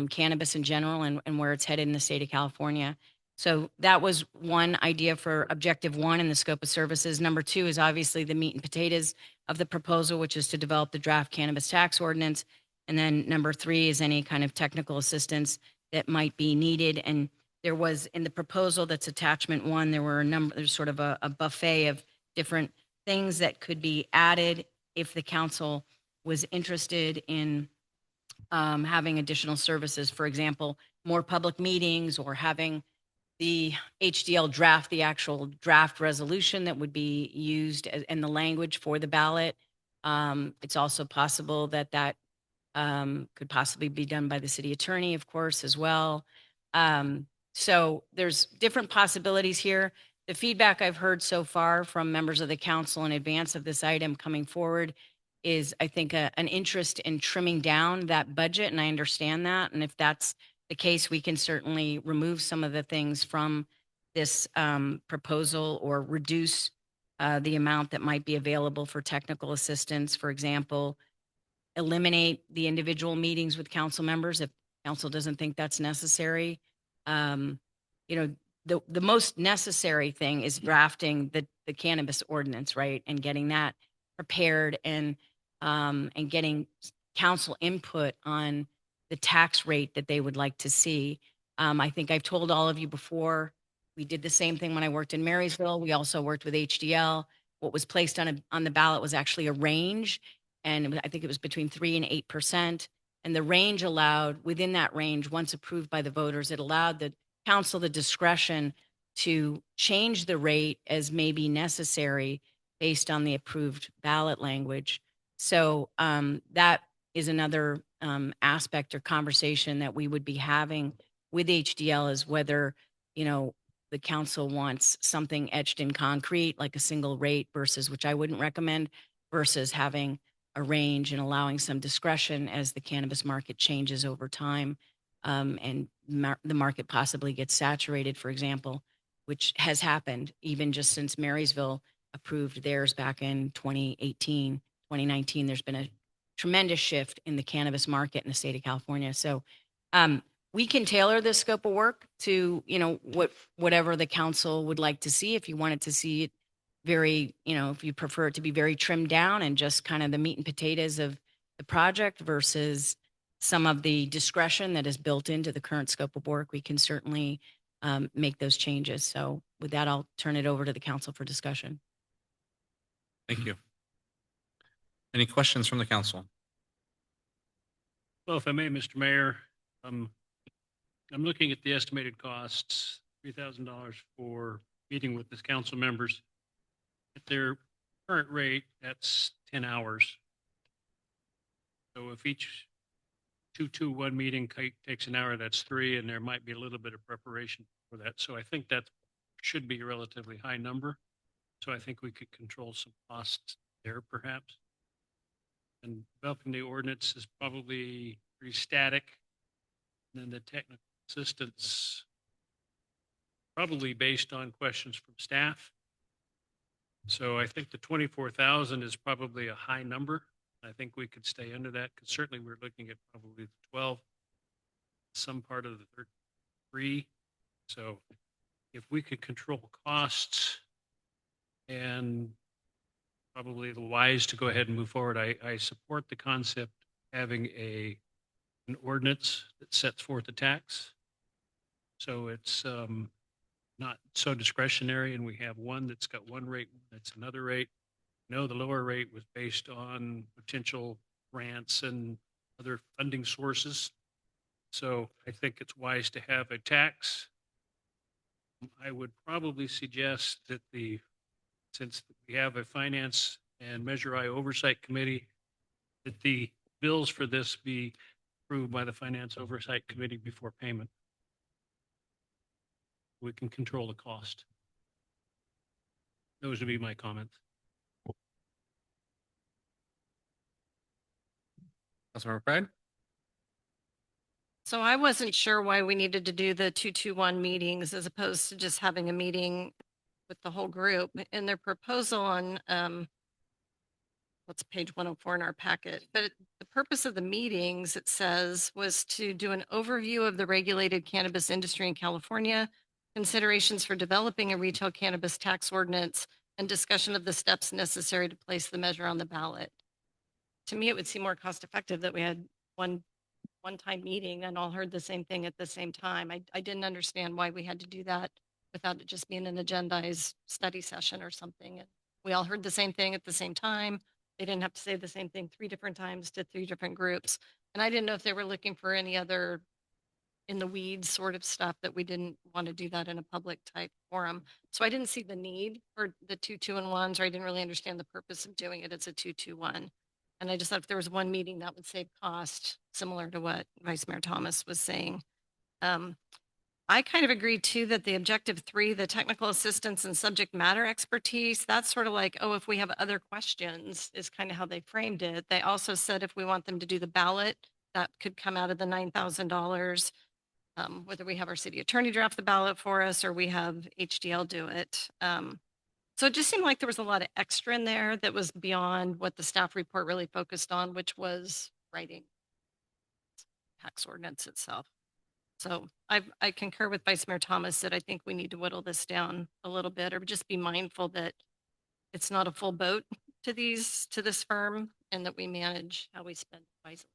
cannabis in general and where it's headed in the state of California. So that was one idea for objective 1 in the scope of services. Number 2 is obviously the meat and potatoes of the proposal, which is to develop the draft cannabis tax ordinance. And then number 3 is any kind of technical assistance that might be needed. And there was in the proposal that's attachment 1, there's sort of a buffet of different things that could be added if the council was interested in having additional services. For example, more public meetings or having the HDL draft the actual draft resolution that would be used in the language for the ballot. It's also possible that could possibly be done by the city attorney, of course, as well. So there's different possibilities here. The feedback I've heard so far from members of the council in advance of this item coming forward is, I think, an interest in trimming down that budget, and I understand that. And if that's the case, we can certainly remove some of the things from this proposal or reduce the amount that might be available for technical assistance. For example, eliminate the individual meetings with council members if council doesn't think that's necessary. The most necessary thing is drafting the cannabis ordinance, right? And getting that prepared and getting council input on the tax rate that they would like to see. I think I've told all of you before, we did the same thing when I worked in Marysville. We also worked with HDL. What was placed on the ballot was actually a range, and I think it was between 3% and 8%. And the range allowed, within that range, once approved by the voters, it allowed the council the discretion to change the rate as may be necessary based on the approved ballot language. So that is another aspect or conversation that we would be having with HDL, is whether, you know, the council wants something etched in concrete, like a single rate versus, which I wouldn't recommend, versus having a range and allowing some discretion as the cannabis market changes over time, and the market possibly gets saturated, for example, which has happened even just since Marysville approved theirs back in 2018, 2019. There's been a tremendous shift in the cannabis market in the state of California. So we can tailor this scope of work to, you know, whatever the council would like to see. If you wanted to see it very, you know, if you prefer it to be very trimmed down and just kind of the meat and potatoes of the project versus some of the discretion that is built into the current scope of work, we can certainly make those changes. So with that, I'll turn it over to the council for discussion. Thank you. Any questions from the council? Well, if I may, Mr. Mayor, I'm looking at the estimated costs, $3,000 for meeting with the council members. At their current rate, that's 10 hours. So if each 2-2-1 meeting takes an hour, that's 3, and there might be a little bit of preparation for that. So I think that should be a relatively high number. So I think we could control some costs there perhaps. And developing the ordinance is probably pretty static. And then the technical assistance, probably based on questions from staff. So I think the 24,000 is probably a high number. I think we could stay under that because certainly we're looking at probably the 12, some part of the 3. So if we could control costs and probably the wise to go ahead and move forward, I support the concept of having an ordinance that sets forth a tax. So it's not so discretionary, and we have one that's got one rate, that's another rate. No, the lower rate was based on potential grants and other funding sources. So I think it's wise to have a tax. I would probably suggest that since we have a Finance and Measure I Oversight Committee, that the bills for this be approved by the Finance Oversight Committee before payment. We can control the cost. Those would be my comments. Councilmember Pride? So I wasn't sure why we needed to do the 2-2-1 meetings as opposed to just having a meeting with the whole group. In their proposal on, what's page 104 in our packet, but the purpose of the meetings, it says, was to do an overview of the regulated cannabis industry in California, considerations for developing a retail cannabis tax ordinance, and discussion of the steps necessary to place the measure on the ballot. To me, it would seem more cost effective that we had one-time meeting and all heard the same thing at the same time. I didn't understand why we had to do that without it just being an agendized study session or something. And we all heard the same thing at the same time. They didn't have to say the same thing 3 different times to 3 different groups. And I didn't know if they were looking for any other in the weeds sort of stuff that we didn't want to do that in a public type forum. So I didn't see the need for the 2-2-1s, or I didn't really understand the purpose of doing it as a 2-2-1. And I just thought if there was one meeting that would save cost, similar to what Vice Mayor Thomas was saying. I kind of agree too that the objective 3, the technical assistance and subject matter expertise, that's sort of like, oh, if we have other questions is kind of how they framed it. They also said if we want them to do the ballot, that could come out of the $9,000, whether we have our city attorney draft the ballot for us or we have HDL do it. So it just seemed like there was a lot of extra in there that was beyond what the staff report really focused on, which was writing tax ordinance itself. So I concur with Vice Mayor Thomas that I think we need to whittle this down a little bit, or just be mindful that it's not a full boat to this firm, and that we manage how we spend wisely.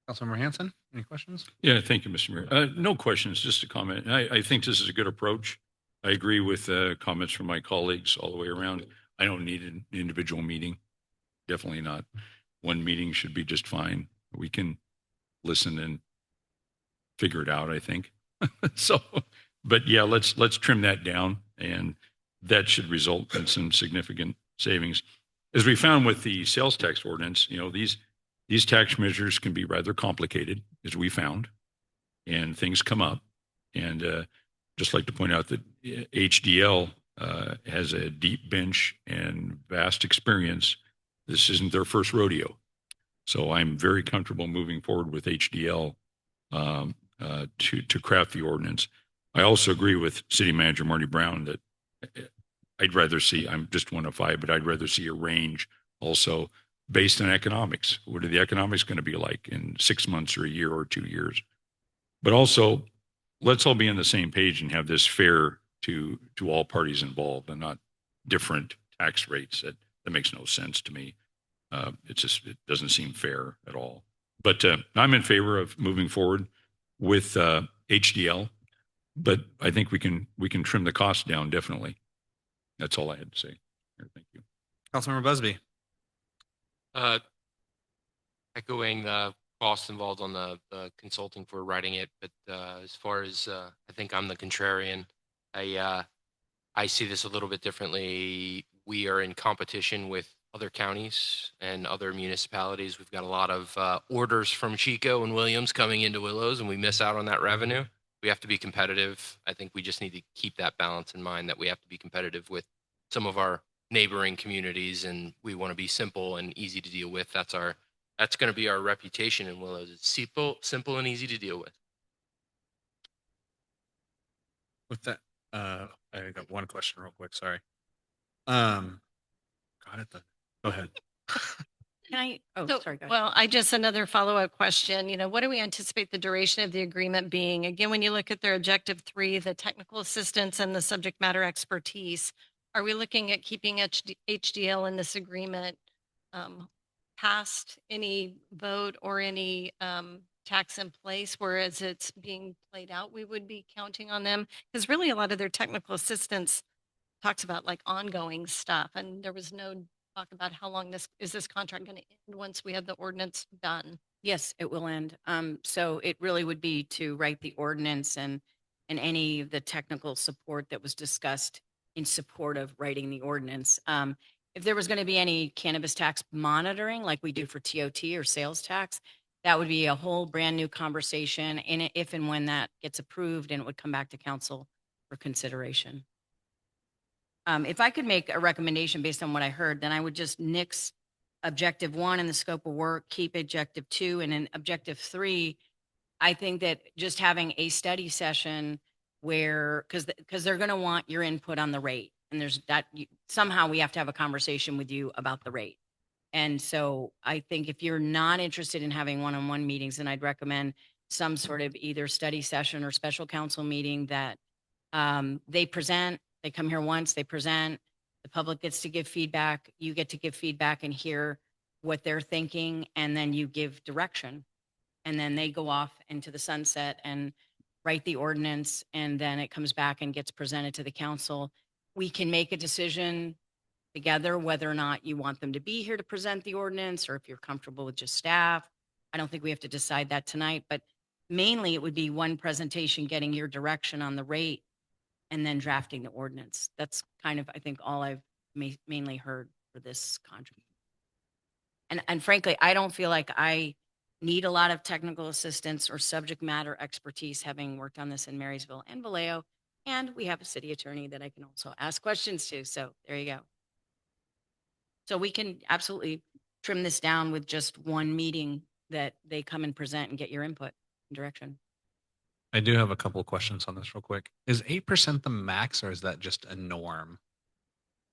Councilmember Hanson, any questions? Yeah, thank you, Mr. Mayor. No questions, just a comment. I think this is a good approach. I agree with comments from my colleagues all the way around. I don't need an individual meeting. Definitely not. One meeting should be just fine. We can listen and figure it out, I think. So, but yeah, let's trim that down, and that should result in some significant savings. As we found with the sales tax ordinance, these tax measures can be rather complicated, as we found, and things come up. And just like to point out that HDL has a deep bench and vast experience. This isn't their first rodeo. So I'm very comfortable moving forward with HDL to craft the ordinance. I also agree with City Manager Marty Brown that I'd rather see, I'm just one of five, but I'd rather see a range also based on economics. What are the economics going to be like in 6 months or a year or 2 years? But also, let's all be on the same page and have this fair to all parties involved and not different tax rates. That makes no sense to me. It doesn't seem fair at all. But I'm in favor of moving forward with HDL, but I think we can trim the cost down definitely. That's all I had to say. Thank you. Councilmember Busby. Echoing the costs involved on the consulting for writing it, but as far as I think I'm the contrarian. I see this a little bit differently. We are in competition with other counties and other municipalities. We've got a lot of orders from Chico and Williams coming into Willows, and we miss out on that revenue. We have to be competitive. I think we just need to keep that balance in mind, that we have to be competitive with some of our neighboring communities, and we want to be simple and easy to deal with. That's going to be our reputation in Willows. It's simple and easy to deal with. With that, I got one question real quick. Sorry. Got it. Go ahead. Can I, oh, So, sorry, go ahead. well, another follow-up question. What do we anticipate the duration of the agreement being? Again, when you look at their objective 3, the technical assistance and the subject matter expertise, are we looking at keeping HDL in this agreement past any vote or any tax in place, whereas it's being played out, we would be counting on them? Because really a lot of their technical assistance talks about like ongoing stuff, and there was no talk about how long this contract going to end once we have the ordinance done. Yes, it will end. So it really would be to write the ordinance and any of the technical support that was discussed in support of writing the ordinance. If there was going to be any cannabis tax monitoring like we do for TOT or sales tax, that would be a whole brand new conversation, and if and when that gets approved, and it would come back to council for consideration. If I could make a recommendation based on what I heard, then I would just nix objective 1 in the scope of work, keep objective 2, and in objective 3, I think that just having a study session where, because they're going to want your input on the rate, and there's that somehow we have to have a conversation with you about the rate. And so I think if you're not interested in having one-on-one meetings, then I'd recommend some sort of either study session or special council meeting that they present. They come here once, they present, the public gets to give feedback, you get to give feedback and hear what they're thinking, and then you give direction. And then they go off into the sunset and write the ordinance, and then it comes back and gets presented to the council. We can make a decision together whether or not you want them to be here to present the ordinance, or if you're comfortable with just staff. I don't think we have to decide that tonight, but mainly it would be one presentation, getting your direction on the rate, and then drafting the ordinance. That's kind of, I think, all I've mainly heard for this contract. And frankly, I don't feel like I need a lot of technical assistance or subject matter expertise, having worked on this in Marysville and Vallejo. And we have a city attorney that I can also ask questions to. So there you go. So we can absolutely trim this down with just one meeting that they come and present and get your input and direction. I do have a couple of questions on this real quick. Is 8% the max, or is that just a norm?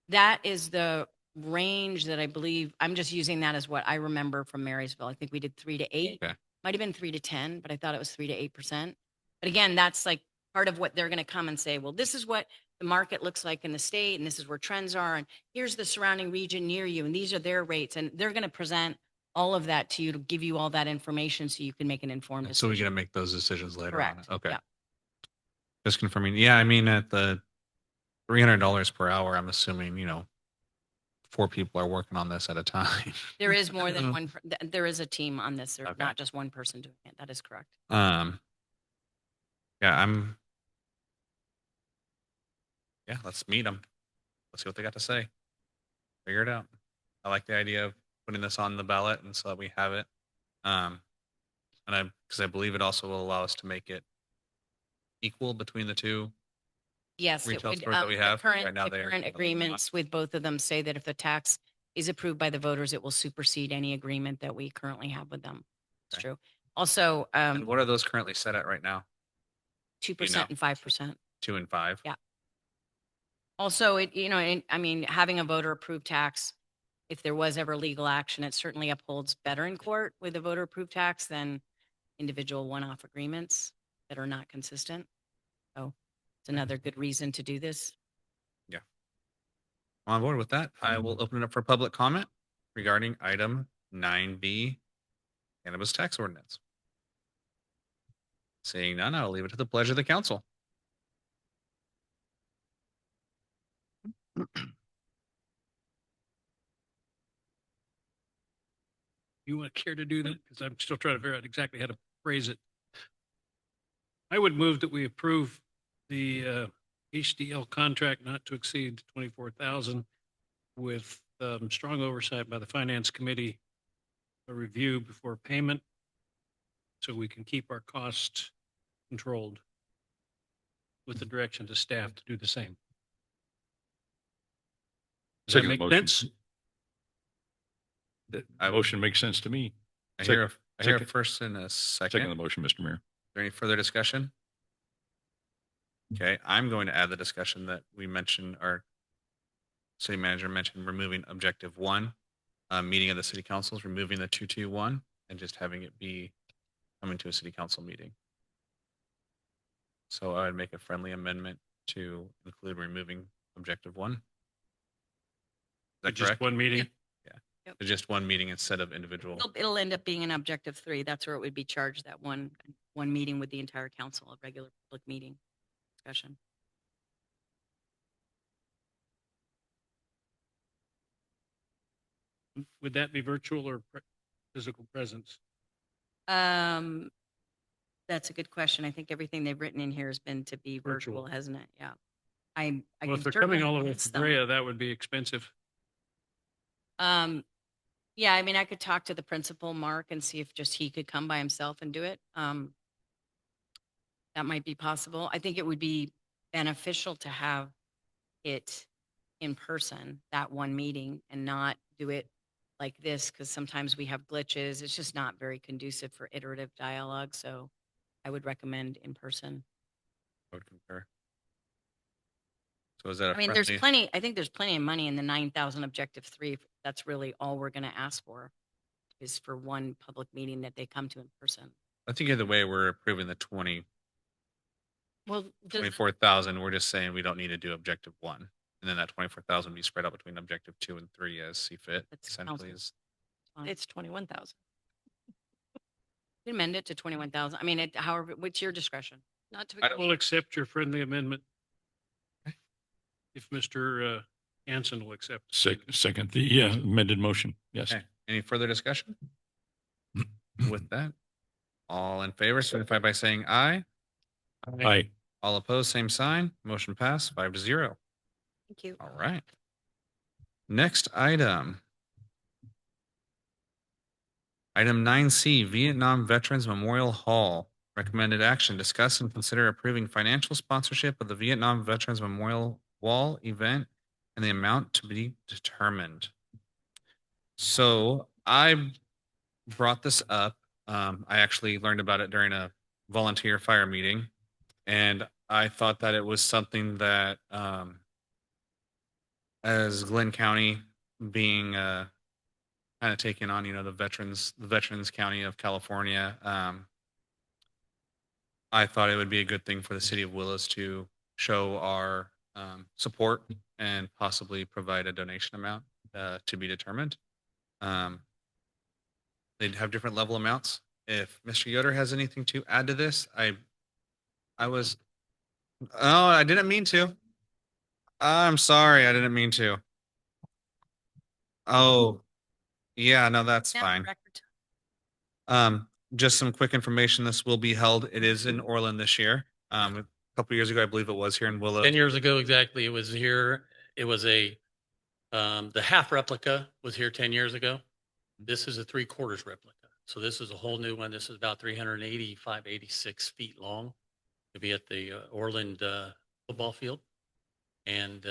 That is the range that I believe, I'm just using that as what I remember from Marysville. I think we did 3 to 8. Okay. Might have been 3 to 10, but I thought it was 3 to 8%. But again, that's like part of what they're going to come and say, well, this is what the market looks like in the state, and this is where trends are, and here's the surrounding region near you, and these are their rates. And they're going to present all of that to you, to give you all that information so you can make an informed decision. So we're going to make those decisions later Correct. on. Okay. Yeah. Just confirming. Yeah. I mean, at the $300 per hour, I'm assuming, 4 people are working on this at a time. There is more than one. There is a team on this. There's Okay. not just one person doing it. That is correct. Yeah, let's meet them. Let's see what they got to say. Figure it out. I like the idea of putting this on the ballot and so that we have it. Because I believe it also will allow us to make it equal between the two. Yes, it Retail would. stores that we The have right current, now, the they are current totally not. agreements with both of them say that if the tax is approved by the voters, it will supersede any agreement that we currently have with them. It's Okay. true. Also, And what are those currently set at right now? 2% and 5%. 2 and 5? Yeah. Also, I mean, having a voter approved tax, if there was ever legal action, it certainly upholds better in court with a voter approved tax than individual one-off agreements that are not consistent. So it's another good reason to do this. Yeah. On board with that, I will open it up for public comment regarding item 9B, cannabis tax ordinance. Seeing none, I'll leave it to the pleasure of the council. You want care to do that? Because I'm still trying to figure out exactly how to phrase it. I would move that we approve the HDL contract not to exceed 24,000 with strong oversight by the Finance Committee, a review before payment, so we can keep our costs controlled with the direction to staff to do the same. Does that Second make motion. sense? That motion makes sense to me. I hear a second- first and a second. Second the motion, Mr. Mayor. Is there any further discussion? Okay, I'm going to add the discussion that we mentioned, our city manager mentioned removing objective 1, meeting of the city councils, removing the 221 and just having it be coming to a city council meeting. So I would make a friendly amendment to include removing objective 1. Is that Just correct? one meeting? So just one meeting instead of individual. It'll end up being an objective 3. That's where it would be charged, that one meeting with the entire council, a regular public meeting discussion. Would that be virtual or physical presence? That's a good question. I think everything they've written in here has been to be virtual, Virtual. hasn't it? Yeah. I Well, can if they're certainly coming all the way ask from them. Brea, that would be expensive. Yeah, I mean, I could talk to the principal, Mark, and see if just he could come by himself and do it. That might be possible. I think it would be beneficial to have it in person, that one meeting, and not do it like this, because sometimes we have glitches. It's just not very conducive for iterative dialogue. So I would recommend in person. I would concur. So is that a I mean, friendly? I think there's plenty of money in the 9,000 objective 3. That's really all we're going to ask for is for one public meeting that they come to in person. I think either way, we're approving the Well, does, 24,000. We're just saying we don't need to do objective 1. And then that 24,000 be spread out between objective 2 and 3 as see fit. That's Essentially council. is it's 21,000. You can amend it to 21,000. I mean, however, what's your discretion? Not to. I don't- We'll accept your friendly amendment. Okay. If Mr. Hanson will accept. Second the amended motion. Yes. Okay. Any further discussion? With that, all in favor, signify by saying aye. Aye. All opposed, same sign. Motion passed 5-0. Thank you. All right. Next item. Item 9C, Vietnam Veterans Memorial Hall. Recommended action, discuss and consider approving financial sponsorship of the Vietnam Veterans Memorial Wall event and the amount to be determined. So I brought this up. I actually learned about it during a volunteer fire meeting, and I thought that it was something that, as Glenn County being kind of taking on, the Veterans County of California, I thought it would be a good thing for the city of Willows to show our support and possibly provide a donation amount to be determined. They'd have different level amounts. If Mr. Yoder has anything to add to this, I didn't mean to. I'm sorry, I didn't mean to. Oh, yeah, no, that's Now, fine. record. Just some quick information. This will be held. It is in Orland this year. A couple years ago, I believe it was here in Willow. 10 years ago, exactly, it was here. It was the half replica was here 10 years ago. This is a 3/4 replica. So this is a whole new one. This is about 385, 86 feet long to be at the Orland football field. And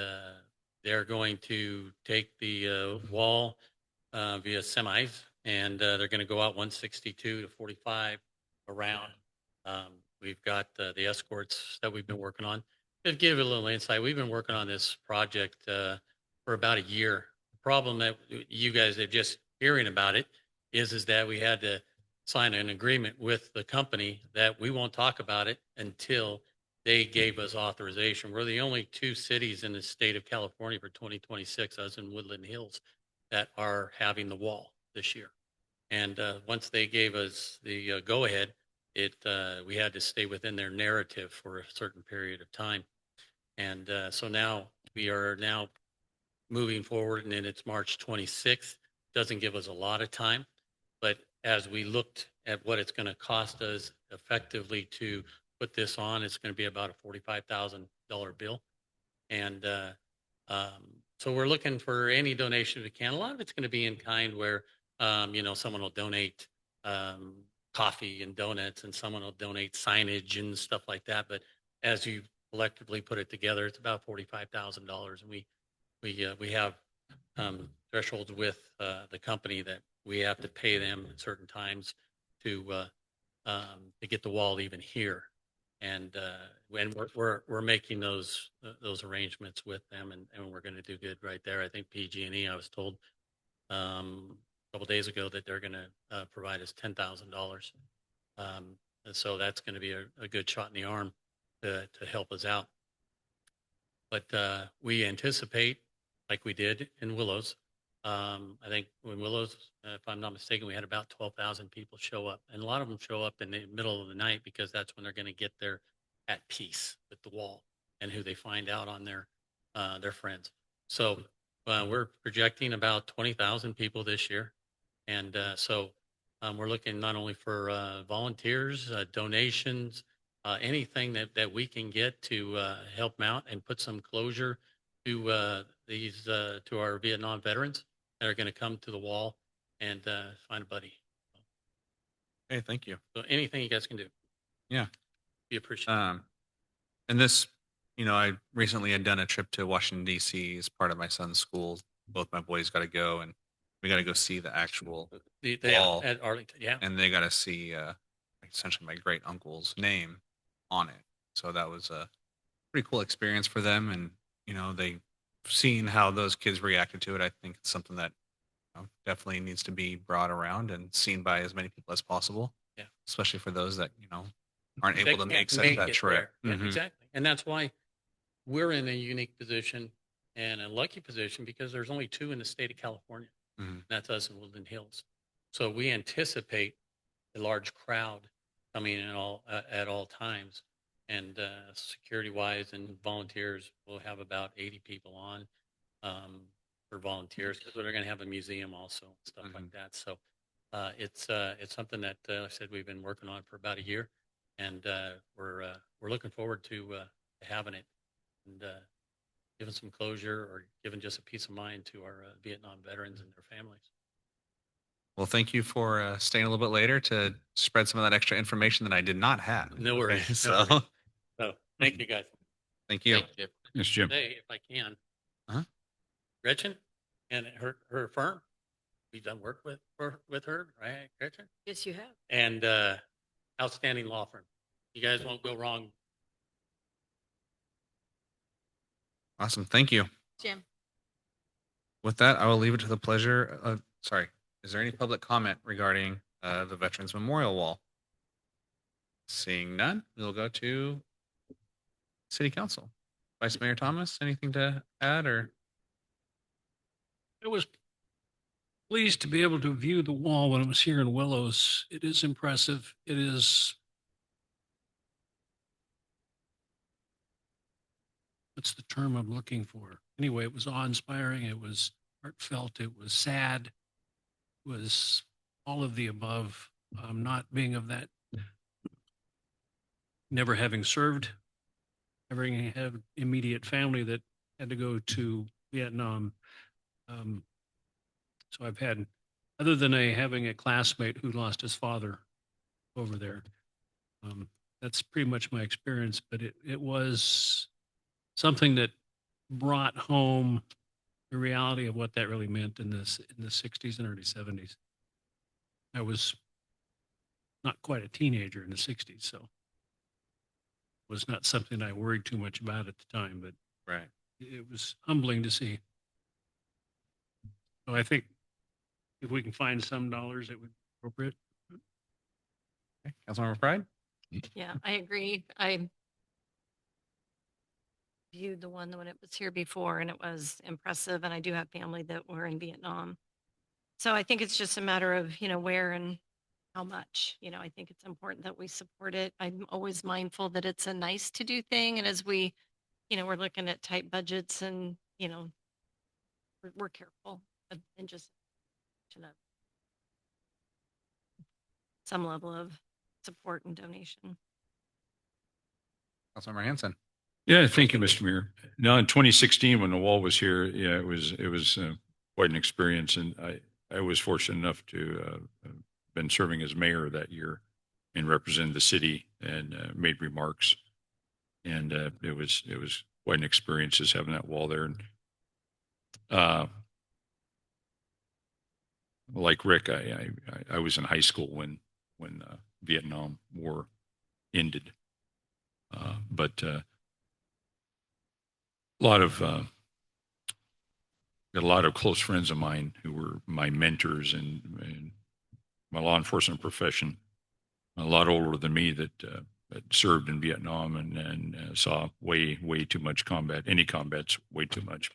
they're going to take the wall via semis, and they're going to go out 162 to 45 around. We've got the escorts that we've been working on. To give you a little insight, we've been working on this project for about a year. The problem that you guys are just hearing about it is that we had to sign an agreement with the company that we won't talk about it until they gave us authorization. We're the only two cities in the state of California for 2026, us in Woodland Hills, that are having the wall this year. And once they gave us the go-ahead, we had to stay within their narrative for a certain period of time. And so now we are now moving forward, and then it's March 26th. Doesn't give us a lot of time, but as we looked at what it's going to cost us effectively to put this on, it's going to be about a $45,000 bill. And so we're looking for any donation we can. A lot of it's going to be in kind where, someone will donate coffee and donuts, and someone will donate signage and stuff like that. But as you collectively put it together, it's about $45,000. And we have thresholds with the company that we have to pay them at certain times to get the wall even here. And when we're making those arrangements with them, and we're going to do good right there. I think PG&E, I was told a couple days ago that they're going to provide us $10,000. And so that's going to be a good shot in the arm to help us out. But we anticipate, like we did in Willows, I think in Willows, if I'm not mistaken, we had about 12,000 people show up. And a lot of them show up in the middle of the night because that's when they're going to get there at peace with the wall and who they find out on their friends. So we're projecting about 20,000 people this year. And so we're looking not only for volunteers, donations, anything that we can get to help them out and put some closure to to our Vietnam veterans that are going to come to the wall and find a buddy. Hey, thank you. So anything you guys can do. Yeah. Be appreciated. And this, I recently had done a trip to Washington, D.C. as part of my son's school. Both my boys got to go, and we got to go see the actual wall. At Arlington, yeah. And they got to see essentially my great uncle's name on it. So that was a pretty cool experience for them. And, they seeing how those kids reacted to it, I think it's something that definitely needs to be brought around and seen by as many people as possible. Yeah. Especially for those that, aren't able to make Make that it trip. there. Yeah, Mhm. exactly. And that's why we're in a unique position and a lucky position because there's only two in the state of California. Mhm. That's us in Woodland Hills. So we anticipate a large crowd coming in at all times. And security wise and volunteers, we'll have about 80 people on for volunteers because they're going to have a museum also and stuff like that. So it's something that like I said we've been working on for about a year, and we're looking forward to having it and giving some closure or giving just a peace of mind to our Vietnam veterans and their families. Well, thank you for staying a little bit later to spread some of that extra information that I did not have. No worries. Okay, No so worries. So thank you guys. thank you. Thank you. Yes, Jim. Today, if I can. Uh-huh. Gretchen and her firm, we've done work with her, right, Gretchen? Yes, you have. And outstanding law firm. You guys won't go wrong. Awesome. Thank you. Jim. With that, I will leave it to the pleasure of, sorry, is there any public comment regarding the Veterans Memorial Wall? Seeing none, we'll go to City Council. Vice Mayor Thomas, anything to add or? I was pleased to be able to view the wall when I was here in Willows. It is impressive. It is, what's the term I'm looking for? Anyway, it was awe-inspiring. It was heartfelt. It was sad. It was all of the above. Not being of that never having served, never having had immediate family that had to go to Vietnam. So I've had, other than having a classmate who lost his father over there, that's pretty much my experience. But it was something that brought home the reality of what that really meant in the 60s and early 70s. I was not quite a teenager in the 60s, so it was not something I worried too much about at the time, but Right. it was humbling to see. So I think if we can find some dollars, it would be appropriate. Okay. Councilmember Pride? Yeah, I agree. I viewed the one when it was here before and it was impressive. And I do have family that were in Vietnam. So I think it's just a matter of, where and how much. I think it's important that we support it. I'm always mindful that it's a nice to do thing. And as we, we're looking at tight budgets and, we're careful and just some level of support and donation. Councilmember Hanson? Yeah, thank you, Mr. Mayor. Now, in 2016, when the wall was here, yeah, it was quite an experience, and I was fortunate enough to been serving as mayor that year and represented the city and made remarks, and it was quite an experience just having that wall there. And like Rick, I was in high school when Vietnam War ended, but got a lot of close friends of mine who were my mentors in my law enforcement profession, a lot older than me that served in Vietnam and saw way too much combat. Any combat's way too much,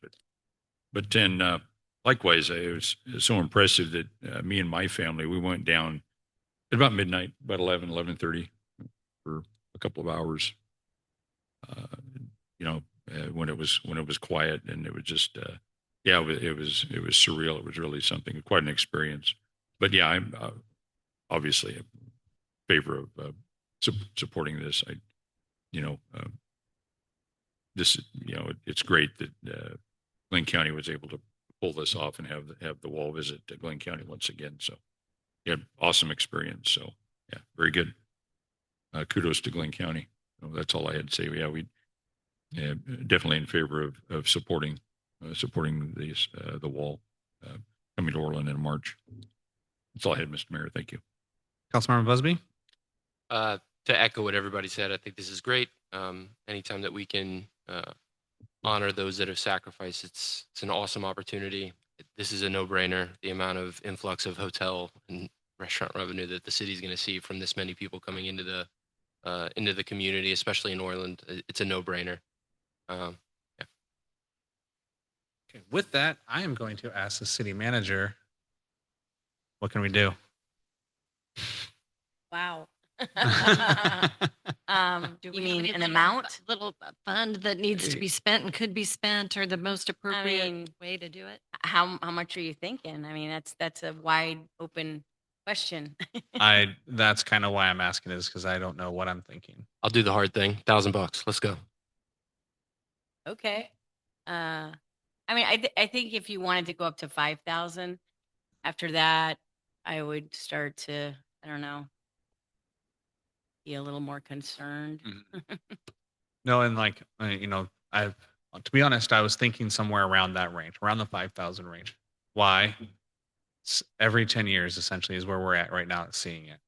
but then likewise, it was so impressive that me and my family, we went down at about midnight, about 11:30 for a couple of hours. When it was quiet, and it was just it was surreal. It was really something, quite an experience. But yeah, I'm obviously in favor of supporting this. It's great that Glenn County was able to pull this off and have the wall visit to Glenn County once again. So yeah, awesome experience. So yeah, very good. Kudos to Glenn County. That's all I had to say. Yeah, we definitely in favor of supporting the wall coming to Orland in March. That's all I had, Mr. Mayor. Thank you. Councilmember Busby? To echo what everybody said, I think this is great. Anytime that we can honor those that have sacrificed, it's an awesome opportunity. This is a no-brainer. The amount of influx of hotel and restaurant revenue that the city is going to see from this many people coming into the community, especially in Orland, it's a no-brainer. Yeah. Okay. With that, I am going to ask the city manager, what can we do? Wow. Do You we have mean any an little amount? Little fund that needs to be spent and could be spent, or the most appropriate mean, way to do it? How much are you thinking? I mean, that's a wide open question. That's kind of why I'm asking, is because I don't know what I'm thinking. I'll do the hard thing. $1,000. Let's go. Okay. I mean, I think if you wanted to go up to 5,000, after that, I would start to, I don't know, be a little more concerned. No, and like, to be honest, I was thinking somewhere around that range, around the 5,000 range. Why? Every 10 years essentially is where we're at right now at seeing it.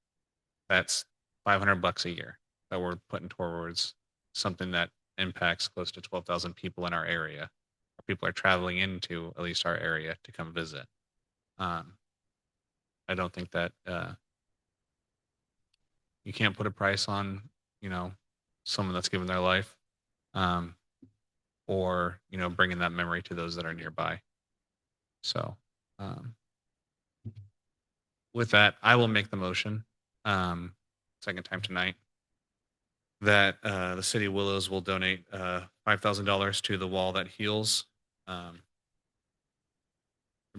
That's $500 a year that we're putting towards something that impacts close to 12,000 people in our area. People are traveling into at least our area to come visit. I don't think that you can't put a price on, someone that's given their life, or, bringing that memory to those that are nearby. So, with that, I will make the motion, second time tonight, that the city of Willows will donate $5,000 to the wall that heals, and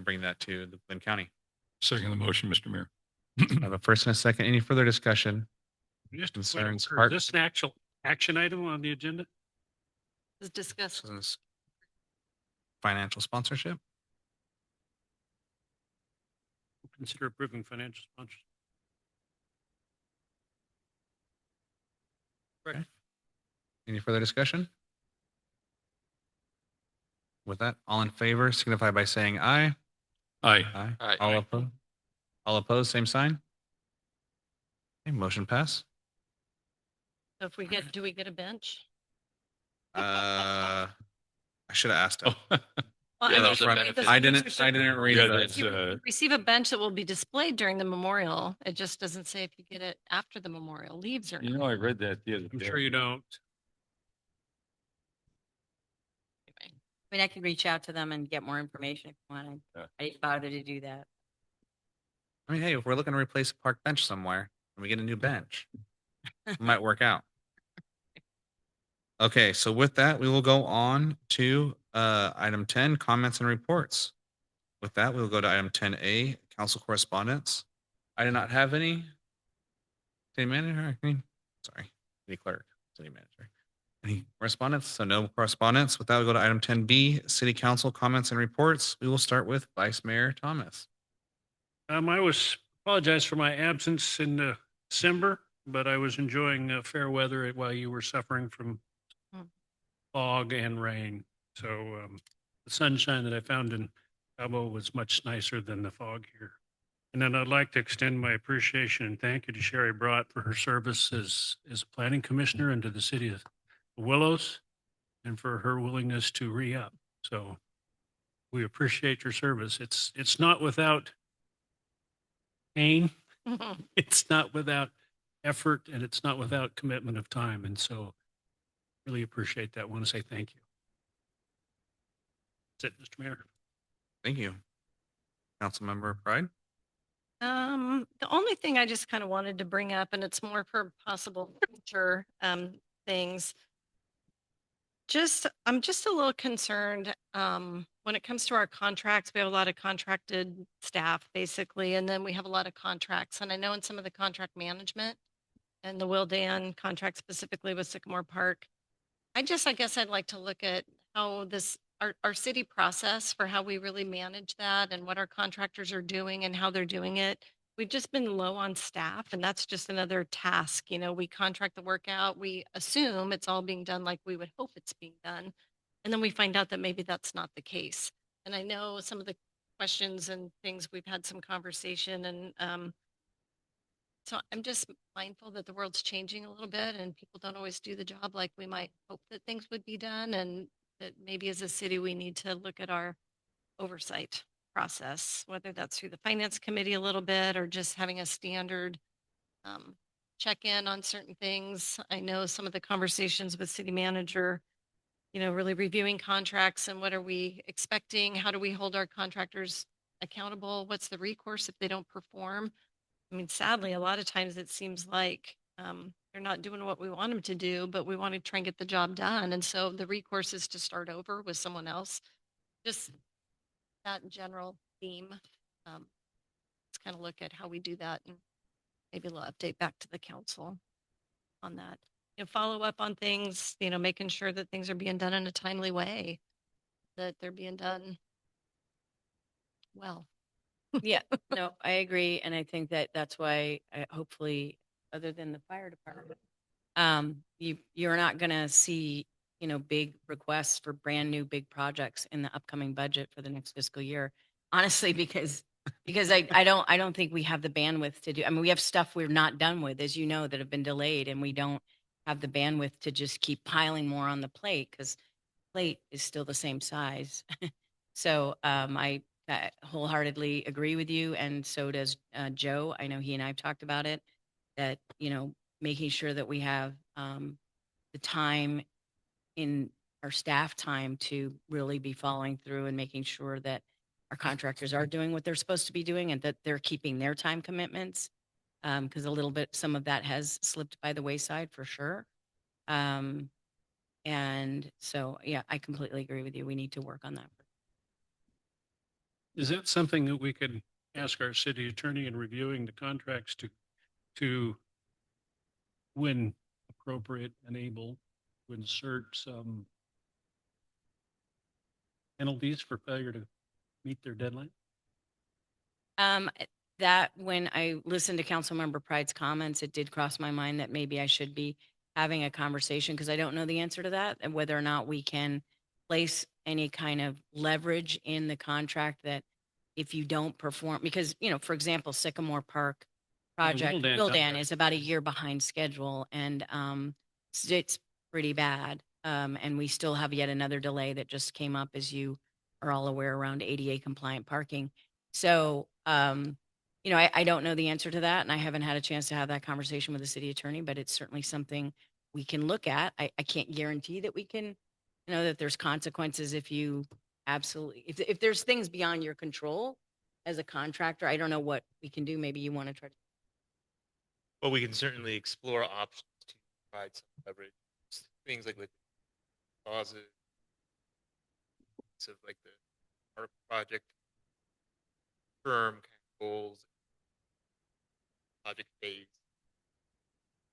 bring that to the Glenn County. Second the motion, Mr. Mayor. I have a first and a second. Any further discussion? Just Concerns, is heart- this an actual Action item on the agenda? Is discussed. This is financial sponsorship. Consider approving financial sponsors. Any further discussion? With that, all in favor signify by saying aye. Aye. Aye. Aye. All opposed? All opposed, same sign. Okay, motion pass. So if we get, do we get a bench? I should have asked him. Oh, Well, Yeah, I mean, there's a the benefit. I didn't read Yeah, the. that's, You receive a bench that will be displayed during the memorial. It just doesn't say if you get it after the memorial leaves or you not. know, I read that the other I'm day. sure you don't. I mean, I can reach out to them and get more information if you want. Yeah. I didn't bother to do that. I mean, hey, if we're looking to replace a park bench somewhere and we get a new bench, it might work out. Okay, so with that, we will go on to item 10, comments and reports. With that, we will go to item 10A, council correspondence. I did not have any. City manager, city clerk, city manager. Any correspondence? So no correspondence. With that, we'll go to item 10B, city council comments and reports. We will start with Vice Mayor Thomas. I apologize for my absence in December, but I was enjoying fair weather while you were suffering from Hmm. fog and rain. So the sunshine that I found in Cabo was much nicer than the fog here. And then I'd like to extend my appreciation and thank you to Sherry Brott for her service as a planning commissioner and to the city of Willows and for her willingness to re-up. So we appreciate your service. It's not without pain, it's not without effort, and it's not without commitment of time. And so really appreciate that. Want to say thank you. That's it, Mr. Mayor. Thank you. Councilmember Pride. The only thing I just kind of wanted to bring up, and it's more for possible future things. I'm just a little concerned when it comes to our contracts. We have a lot of contracted staff basically, and then we have a lot of contracts. And I know in some of the contract management and the Wildan contract specifically with Sycamore Park, I guess I'd like to look at how our city process for how we really manage that and what our contractors are doing and how they're doing it. We've just been low on staff, and that's just another task. You know, we contract the work out, we assume it's all being done like we would hope it's being done. And then we find out that maybe that's not the case. And I know some of the questions and things, we've had some conversation, and so I'm just mindful that the world's changing a little bit and people don't always do the job like we might hope that things would be done. And that maybe as a city, we need to look at our oversight process, whether that's through the finance committee a little bit or just having a standard check in on certain things. I know some of the conversations with city manager, you know, really reviewing contracts and what are we expecting? How do we hold our contractors accountable? What's the recourse if they don't perform? I mean, sadly, a lot of times it seems like they're not doing what we want them to do, but we want to try and get the job done. And so the recourse is to start over with someone else. Just that general theme. Let's kind of look at how we do that, and maybe we'll update back to the council on that. You know, follow up on things, you know, making sure that things are being done in a timely way, that they're being done well. Yeah, no, I agree. And I think that that's why hopefully, other than the fire department, you're not going to see, you know, big requests for brand new big projects in the upcoming budget for the next fiscal year. Honestly, because I don't think we have the bandwidth to do. I mean, we have stuff we're not done with, as you know, that have been delayed, and we don't have the bandwidth to just keep piling more on the plate because plate is still the same size. So I wholeheartedly agree with you, and so does Joe. I know he and I have talked about it, that, you know, making sure that we have the time in our staff time to really be following through and making sure that our contractors are doing what they're supposed to be doing and that they're keeping their time commitments. Because some of that has slipped by the wayside for sure. And so, yeah, I completely agree with you. We need to work on that. Is that something that we could ask our city attorney in reviewing the contracts to when a appropriate and able to insert some penalties for failure to meet their deadline? That when I listened to Councilmember Pride's comments, it did cross my mind that maybe I should be having a conversation because I don't know the answer to that and whether or not we can place any kind of leverage in the contract that if you don't perform, because, you know, for example, Sycamore Park project, Wildan Wildan contract. is about a year behind schedule and it's pretty bad. And we still have yet another delay that just came up, as you are all aware, around ADA compliant parking. So, you know, I don't know the answer to that, and I haven't had a chance to have that conversation with the city attorney, but it's certainly something we can look at. I can't guarantee that we can, you know, that there's consequences if you absolutely, if there's things beyond your control as a contractor, I don't know what we can do. Maybe you want to try to. Well, we can certainly explore options to provide some leverage, things like clauses, of like the our project firm kind of goals, project phase.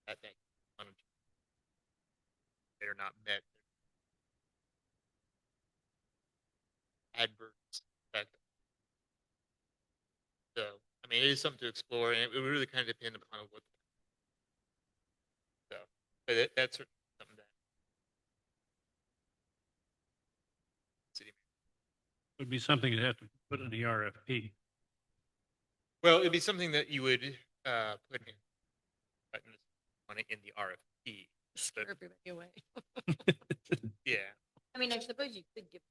I think they are not met. Adverse effect. So, I mean, it is something to explore, and it would really kind of depend upon what. So, but that's something that city. Would be something you'd have to put in the RFP. Well, it'd be something that you would put in the RFP. Scare everybody away. Yeah. I mean, I suppose you could give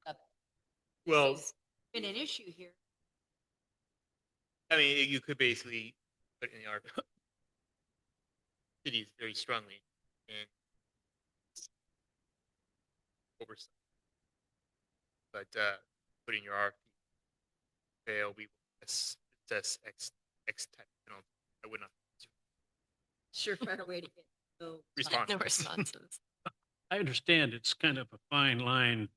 up. Well, There's been an issue here. I mean, you could basically put in the RFP. Cities very strongly and oversight. But put in your RFP, fail, we will assess X type penalty. I would not. Surefire way to get no Response. No responses. I understand it's kind of a fine line.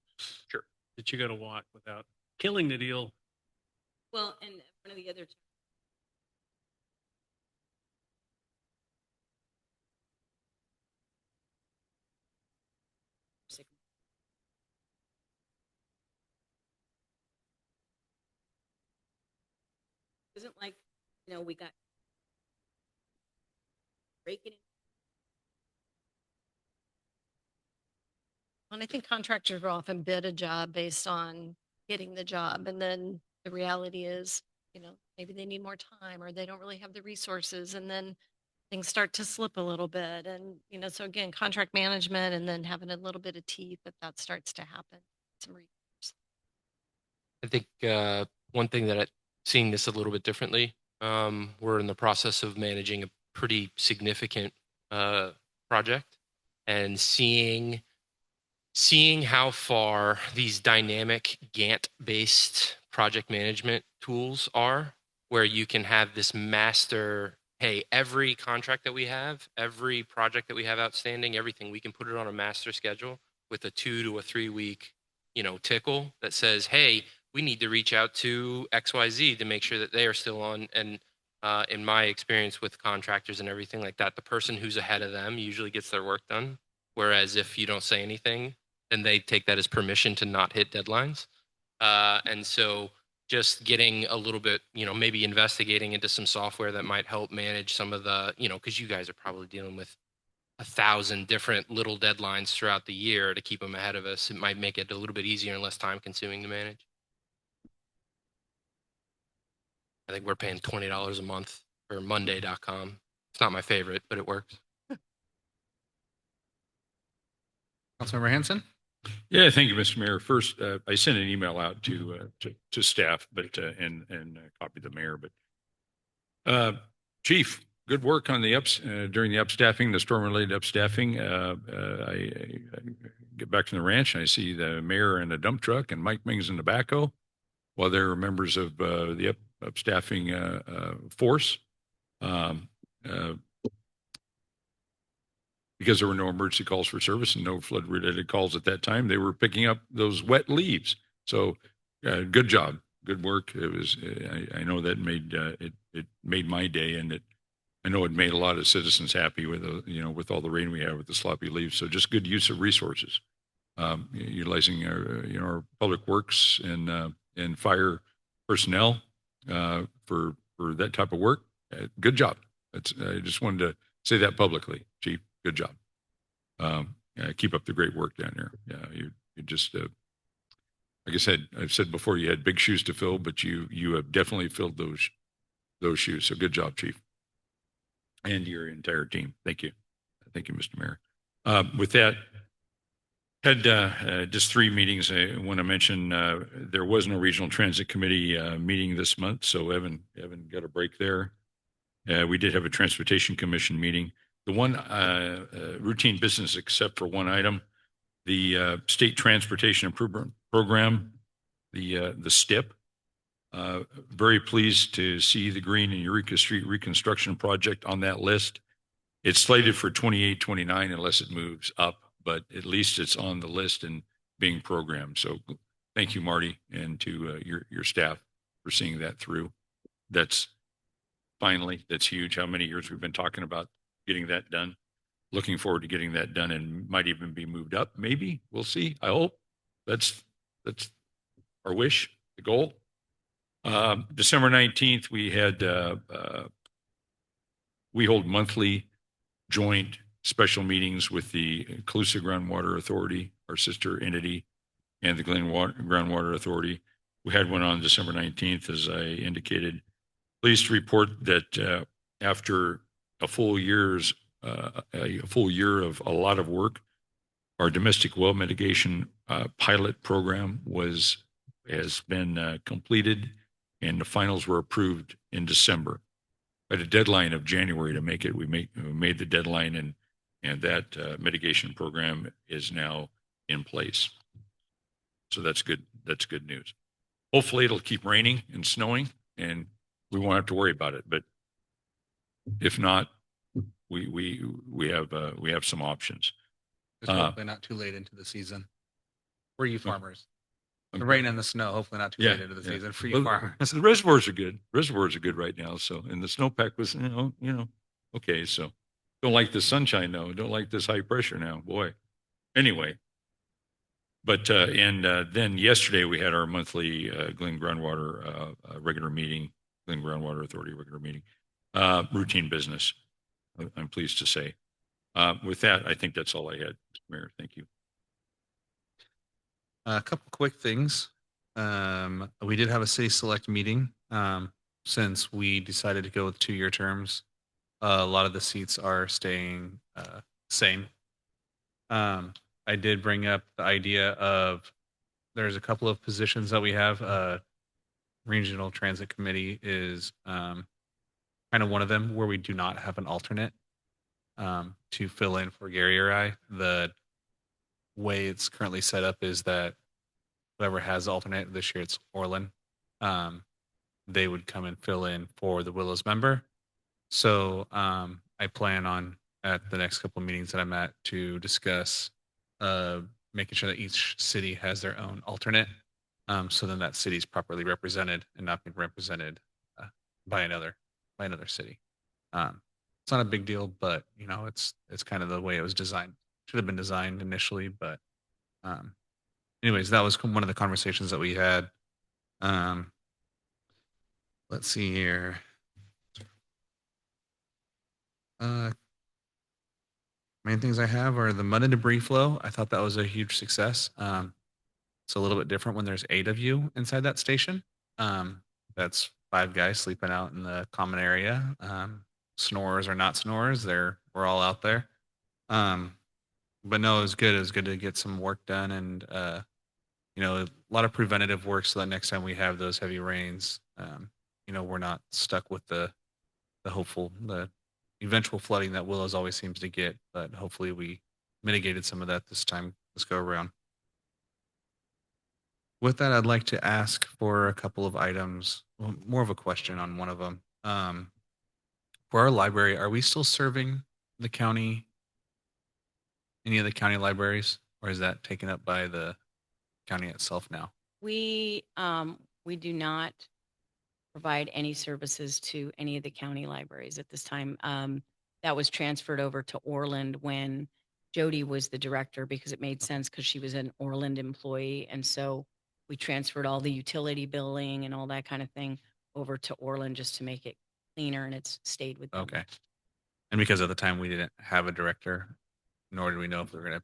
Sure. That you got to walk without killing the deal. Well, and one of the other. Isn't like, you know, we got breaking. And I think contractors will often bid a job based on getting the job. And then the reality is, you know, maybe they need more time or they don't really have the resources. And then things start to slip a little bit. And, you know, so again, contract management and then having a little bit of teeth if that starts to happen. Some recourse. I think one thing that seeing this a little bit differently, we're in the process of managing a pretty significant project and seeing how far these dynamic Gantt-based project management tools are, where you can have this master, hey, every contract that we have, every project that we have outstanding, everything, we can put it on a master schedule with a 2 to a 3 week, you know, tickle that says, hey, we need to reach out to XYZ to make sure that they are still on. And in my experience with contractors and everything like that, the person who's ahead of them usually gets their work done. Whereas if you don't say anything, then they take that as permission to not hit deadlines. And so just getting a little bit, you know, maybe investigating into some software that might help manage some of the, you know, because you guys are probably dealing with 1,000 different little deadlines throughout the year to keep them ahead of us. It might make it a little bit easier and less time consuming to manage. I think we're paying $20 a month for Monday.com. It's not my favorite, but it works. Councilmember Hanson? Yeah, thank you, Mr. Mayor. First, I sent an email out to staff, but and copied the mayor. But Chief, good work on the during the upstaffing, the storm-related upstaffing. I get back to the ranch and I see the mayor in a dump truck and Mike Mings in the backhoe, while they're members of the upstaffing force. Because there were no emergency calls for service and no flood related calls at that time, they were picking up those wet leaves. So good job. Good work. It was, I know that made, it made my day, and it I know it made a lot of citizens happy with, with all the rain we had with the sloppy leaves. So just good use of resources, utilizing our public works and fire personnel for that type of work. Good job. I just wanted to say that publicly, Chief. Good job. Keep up the great work down there. Yeah, you just, like I said, I've said before, you had big shoes to fill, but you have definitely filled those shoes. So good job, Chief, and your entire team. Thank you. Thank you, Mr. Mayor. With that, had just 3 meetings. I want to mention there was no Regional Transit Committee meeting this month, so Evan got a break there. We did have a Transportation Commission meeting. The one routine business, except for one item, the State Transportation Improvement Program, the STIP. Very pleased to see the Green and Eureka Street reconstruction project on that list. It's slated for 28, 29 unless it moves up, but at least it's on the list and being programmed. So thank you, Marty, and to your staff for seeing that through. That's huge. How many years we've been talking about getting that done. Looking forward to getting that done and might even be moved up. Maybe we'll see. I hope that's our wish, the goal. December 19th, we hold monthly joint special meetings with the Colusa Groundwater Authority, our sister entity, and the Glen Groundwater Authority. We had one on December 19th, as I indicated. Pleased to report that after a full year of a lot of work, our domestic well mitigation pilot program has been completed, and the finals were approved in December. At a deadline of January to make it, we made the deadline, and that mitigation program is now in place. So that's good. That's good news. Hopefully, it'll keep raining and snowing, and we won't have to worry about it. But if not, we have some options. Just hopefully not too late into the season. For you farmers. The rain and the snow, hopefully not too late into the season for you farmers. So the reservoirs are good. Reservoirs are good right now. So, and the snowpack was, okay. So don't like the sunshine though. Don't like this high pressure now, boy. Anyway, but, then yesterday we had our monthly, Glen Groundwater, regular meeting, Glen Groundwater Authority regular meeting, routine business. I'm pleased to say. With that, I think that's all I had, Mr. Mayor. Thank you. A couple quick things. We did have a city select meeting. Since we decided to go with 2-year terms, a lot of the seats are staying same. I did bring up the idea of there's a couple of positions that we have. Regional Transit Committee is kind of one of them where we do not have an alternate to fill in for Gary or I. The way it's currently set up is that whoever has alternate, this year it's Orland, they would come and fill in for the Willows member. So I plan on at the next couple of meetings that I'm at to discuss making sure that each city has their own alternate. So then that city is properly represented and not being represented by another city. It's not a big deal, but it's kind of the way it was designed. Should have been designed initially, but anyways, that was one of the conversations that we had. Let's see here. Main things I have are the mud and debris flow. I thought that was a huge success. It's a little bit different when there's 8 of you inside that station. That's 5 guys sleeping out in the common area. Snorers or not snorers, we're all out there. But no, it was good. It was good to get some work done, and a lot of preventative work so that next time we have those heavy rains, we're not stuck with the eventual flooding that Willows always seems to get. But hopefully we mitigated some of that this time. Let's go around. With that, I'd like to ask for a couple of items, more of a question on one of them. For our library, are we still serving the county, any of the county libraries, or is that taken up by the county itself now? We do not provide any services to any of the county libraries at this time. That was transferred over to Orland when Jody was the director because it made sense because she was an Orland employee. And so we transferred all the utility billing and all that kind of thing over to Orland just to make it cleaner, and it's stayed with them. Okay. And because at the time we didn't have a director, nor did we know if we were going to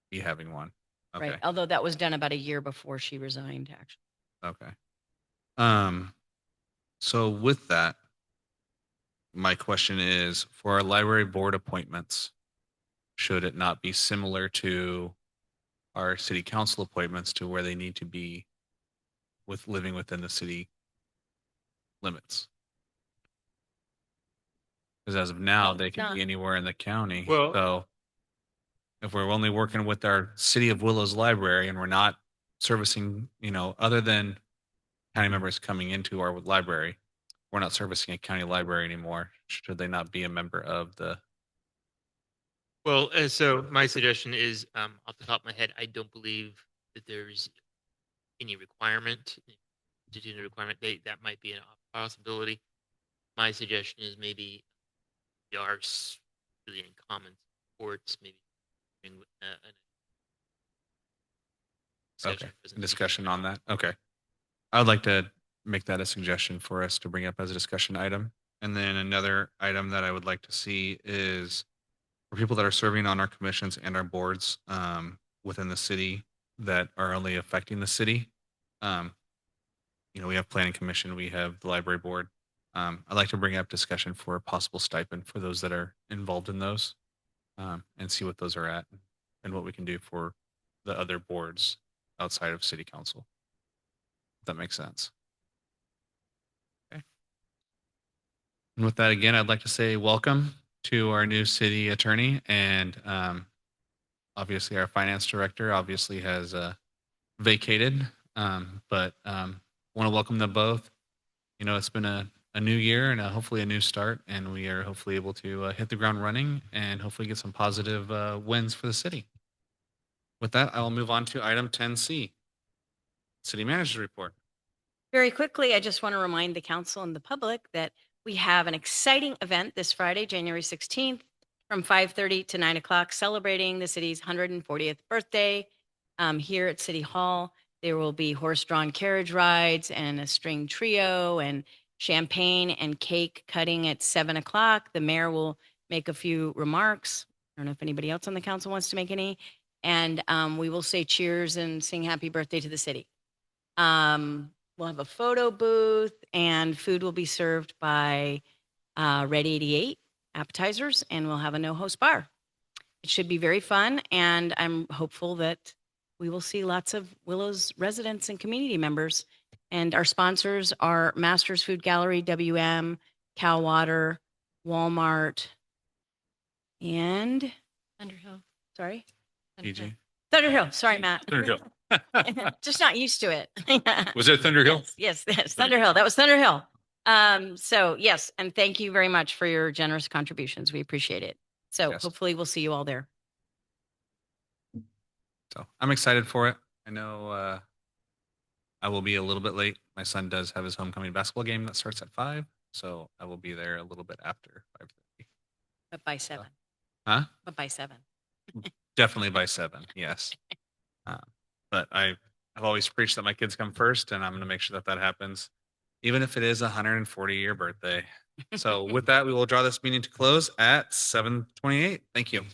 be having one. Okay. Right. Although that was done about a year before she resigned, actually. Okay. So with that, my question is for our library board appointments, should it not be similar to our city council appointments to where they need to be with living within the city limits? Because as of now, they can be anywhere in the county. Well- So if we're only working with our City of Willows library and we're not servicing, other than county members coming into our library, we're not servicing a county library anymore. Should they not be a member of the? Well, so my suggestion is, off the top of my head, I don't believe that there's any requirement to do the requirement. That might be a possibility. My suggestion is maybe there are really in common supports, maybe. Okay, discussion on that. Okay. I would like to make that a suggestion for us to bring up as a discussion item. And then another item that I would like to see is for people that are serving on our commissions and our boards within the city that are only affecting the city. We have planning commission, we have the library board. I'd like to bring up discussion for a possible stipend for those that are involved in those and see what those are at and what we can do for the other boards outside of city council. If that makes sense. Okay. And with that, again, I'd like to say welcome to our new city attorney, and obviously our finance director obviously has vacated, but want to welcome them both. It's been a new year and hopefully a new start, and we are hopefully able to hit the ground running and hopefully get some positive wins for the city. With that, I will move on to item 10C, city manager's report. Very quickly, I just want to remind the council and the public that we have an exciting event this Friday, January 16th, from 5:30 to 9 o'clock, celebrating the city's 140th birthday here at City Hall. There will be horse-drawn carriage rides and a string trio and champagne and cake cutting at 7 o'clock. The mayor will make a few remarks. I don't know if anybody else on the council wants to make any. And we will say cheers and sing happy birthday to the city. We'll have a photo booth, and food will be served by Red 88 appetizers, and we'll have a no-host bar. It should be very fun, and I'm hopeful that we will see lots of Willows residents and community members. And our sponsors are Masters Food Gallery, WM, Cal Water, Walmart, and Underhill. sorry, PG. Thunderhill. Sorry, Matt. Thunderhill. Just not used to it. Was that Thunderhill? Yes, Thunderhill. That was Thunderhill. So yes, and thank you very much for your generous contributions. We appreciate it. So Yes. hopefully we'll see you all there. So I'm excited for it. I know I will be a little bit late. My son does have his homecoming basketball game that starts at 5, so I will be there a little bit after 5:30. But by 7. Huh? But by 7. Definitely by 7. Yes. But I've always preached that my kids come first, and I'm going to make sure that that happens, even if it is a 140-year birthday. So with that, we will draw this meeting to close at 7:28. Thank you.